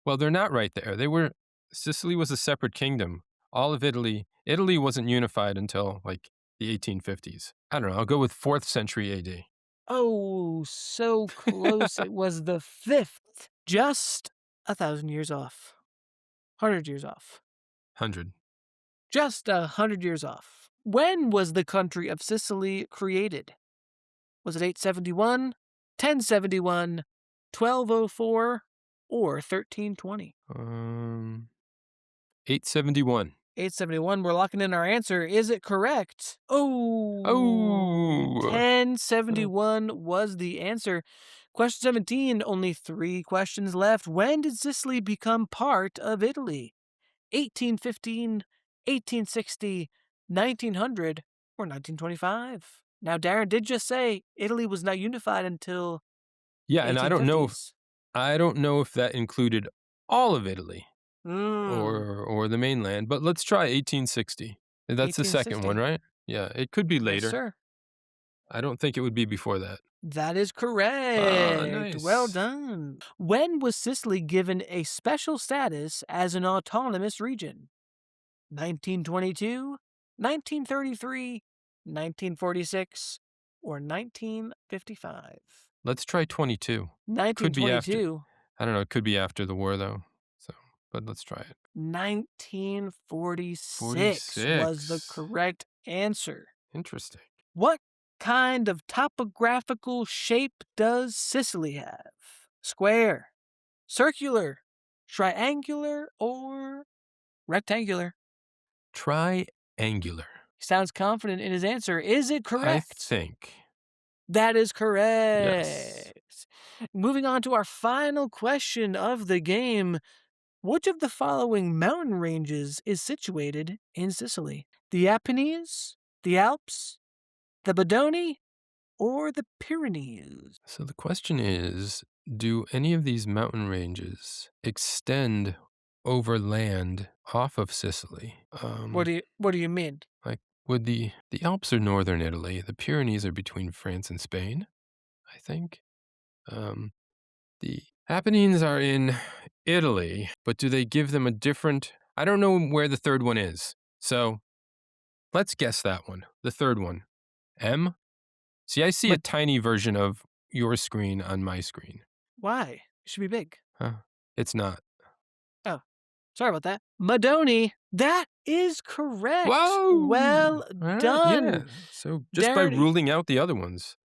Well, they're not right there. Sicily was a separate kingdom. All of Italy wasn't unified until like the 1850s. I don't know. I'll go with 4th century AD. Oh, so close. It was the 5th. Just 1,000 years off. 100 years off. 100. Just 100 years off. When was the country of Sicily created? Was it 871, 1071, 1204, or 1320? 871. 871, we're locking in our answer. Is it correct? Oh, 1071 was the answer. Question 17, only 3 questions left. When did Sicily become part of Italy? 1815, 1860, 1900, or 1925? Now, Darren did just say Italy was not unified until Yeah, and I don't know 1850s. if that included all of Italy Mm. or the mainland, but let's try 1860. That's the second one, 1860. right? Yeah, it could be later. Yes, sir. I don't think it would be before that. That is correct. Nice. Well done. When was Sicily given a special status as an autonomous region? 1922, 1933, 1946, or 1955? Let's try 22. Could be after. 1922. I don't know. It could be after the war, though. So, but let's try it. 1946 was the 46. correct answer. Interesting. What kind of topographical shape does Sicily have? Square, circular, triangular, or rectangular? Triangular. He sounds confident in his answer. Is it I correct? think. That is Yes. correct. Moving on to our final question of the game. Which of the following mountain ranges is situated in Sicily? The Apennines, the Alps, the Bodoni, or the Pyrenees? So the question is, do any of these mountain ranges extend over land off of Sicily? What do you mean? Like would the Alps are northern Italy, the Pyrenees are between France and Spain, I think. Um, the Apennines are in Italy, but do they give them a different? I don't know where the third one is. So let's guess that one. The third one. M? See, I see a But tiny version of your screen on my screen. why? It should be big. Huh. It's not. Oh, sorry about that. Madoni, that is correct. Whoa! Well All right, yeah. done. So just by Darren, ruling out the other ones,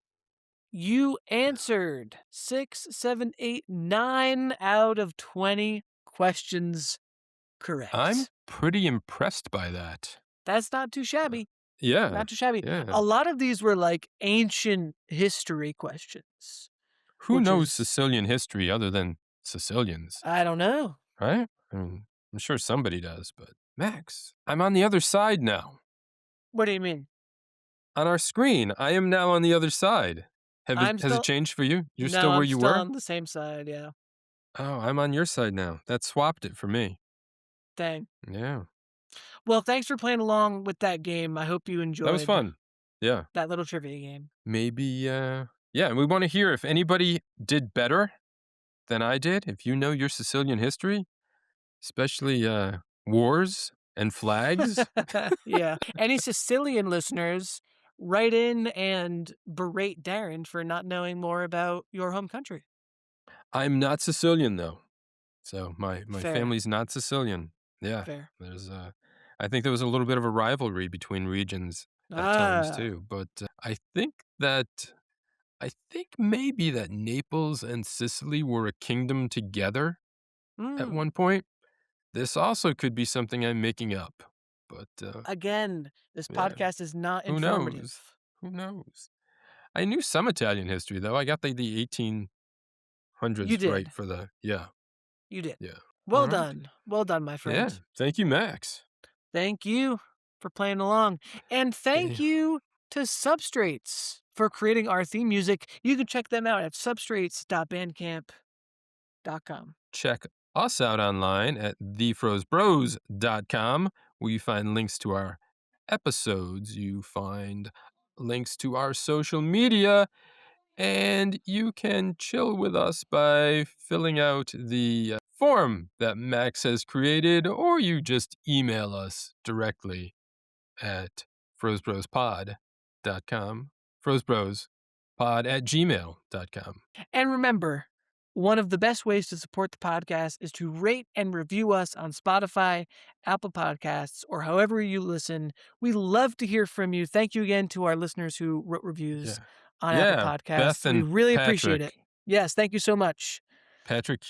you answered 6, 7, 8, 9 out of 20 questions I'm correct. pretty impressed by that. That's not too shabby. Yeah, Not too shabby. yeah. A lot of these were like ancient history questions, Who which knows is, Sicilian history other than Sicilians, I don't know. right? I mean, I'm sure somebody does, but Max, I'm on the other side now. What do you mean? On our screen, I am now on the other side. I'm Has it still, changed for you? You're no, still where I'm you still were? on the same side. Yeah. Oh, I'm on your side now. That swapped it for me. Dang. Yeah. Well, thanks for playing along with that game. I hope you That was enjoyed fun. Yeah. that little trivia game. Maybe, yeah, and we want to hear if anybody did better than I did. If you know your Sicilian history, especially wars and flags, Yeah. Any Sicilian listeners, write in and berate Darren for not knowing more about your home country. I'm not Sicilian though. So my Fair. family's not Sicilian. Yeah. Fair. There's I think there was a little bit of a rivalry between regions at times Ah. too, but I think maybe that Naples and Sicily were a kingdom together at Mm. one point. This also could be something I'm making up, but Again, this yeah, podcast is not who knows? informative. Who knows? I knew some Italian history though. I got the You 1800s right did. for the yeah, You did. yeah. All Well right. done. Well done, my Yeah. friend. Thank you, Max. Thank you for playing along. And thank Eh, you to Substrates for creating our theme music. You can check them out at substrates.bandcamp.com. Check us out online at thefrozebros.com, where you find links to our episodes, you find links to our social media, and you can chill with us by filling out the form that Max has created, or you just email us directly at frozebrospod.com, frozebrospod@gmail.com. And remember, one of the best ways to support the podcast is to rate and review us on Spotify, Apple Podcasts, or however you listen. We love to hear from you. Thank you again to our listeners who wrote reviews Yeah. on Apple Yeah, Beth Podcasts. We and really appreciate it. Patrick. Yes, thank you so much. Patrick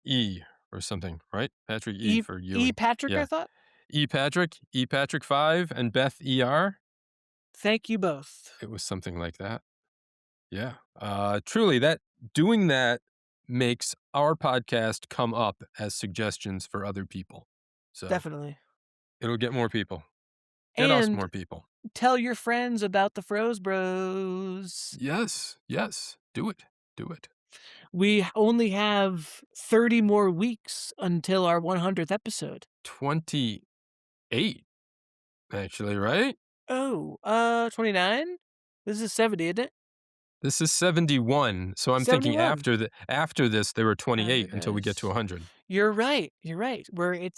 E or something, right? Patrick E E. for E. Ewing. Patrick, I Yeah. thought. E Patrick 5, and Beth ER. Thank you both. It was something like that. Yeah. Truly doing that makes our podcast come up as suggestions for other people. So Definitely. it'll get more people. Get us And more people. tell your friends about the Froze Bros. Yes. Yes. Do it. Do it. We only have 30 more weeks until our 100th episode. 28, actually, right? Oh, 29? This is 70, isn't it? This is 71. So I'm thinking 71. after this, there were 28 After until we get to this. 100. You're right. You're right. We're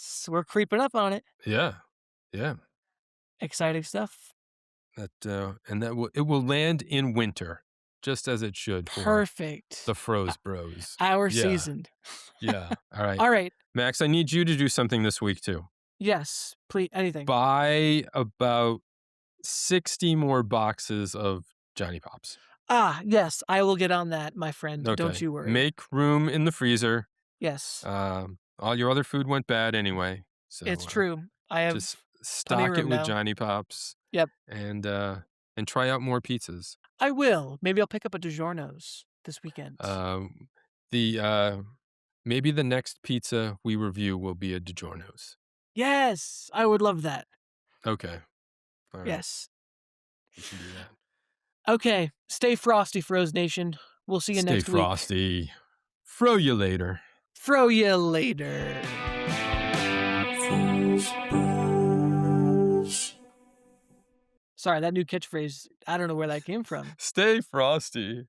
creeping up on it. Yeah. Yeah. Exciting stuff. It will land in winter, just as it should for Perfect. the Froze Bros. Our Yeah. season. Yeah. All right. All right. Max, I need you to do something this week too. Yes, please. Anything. Buy about 60 more boxes of Johnny Pops. Ah, yes, I will get on that, my friend. Don't Okay. you worry. Make room in the freezer. Yes, All your other food went bad anyway, so it's true. I have just plenty of stock it room with now. Johnny Pops Yep, and try out more pizzas. I will. Maybe I'll pick up a DiGiorno's this weekend. Um, the maybe the next pizza we review will be a DiGiorno's. Yes, I would love that. Okay, all right, Yes. we can do that. Okay, stay frosty, Froze Nation. We'll see you Stay next week. frosty. Fro you later. Throw you later. Sorry, that new catchphrase, I don't know where that came from. Stay frosty.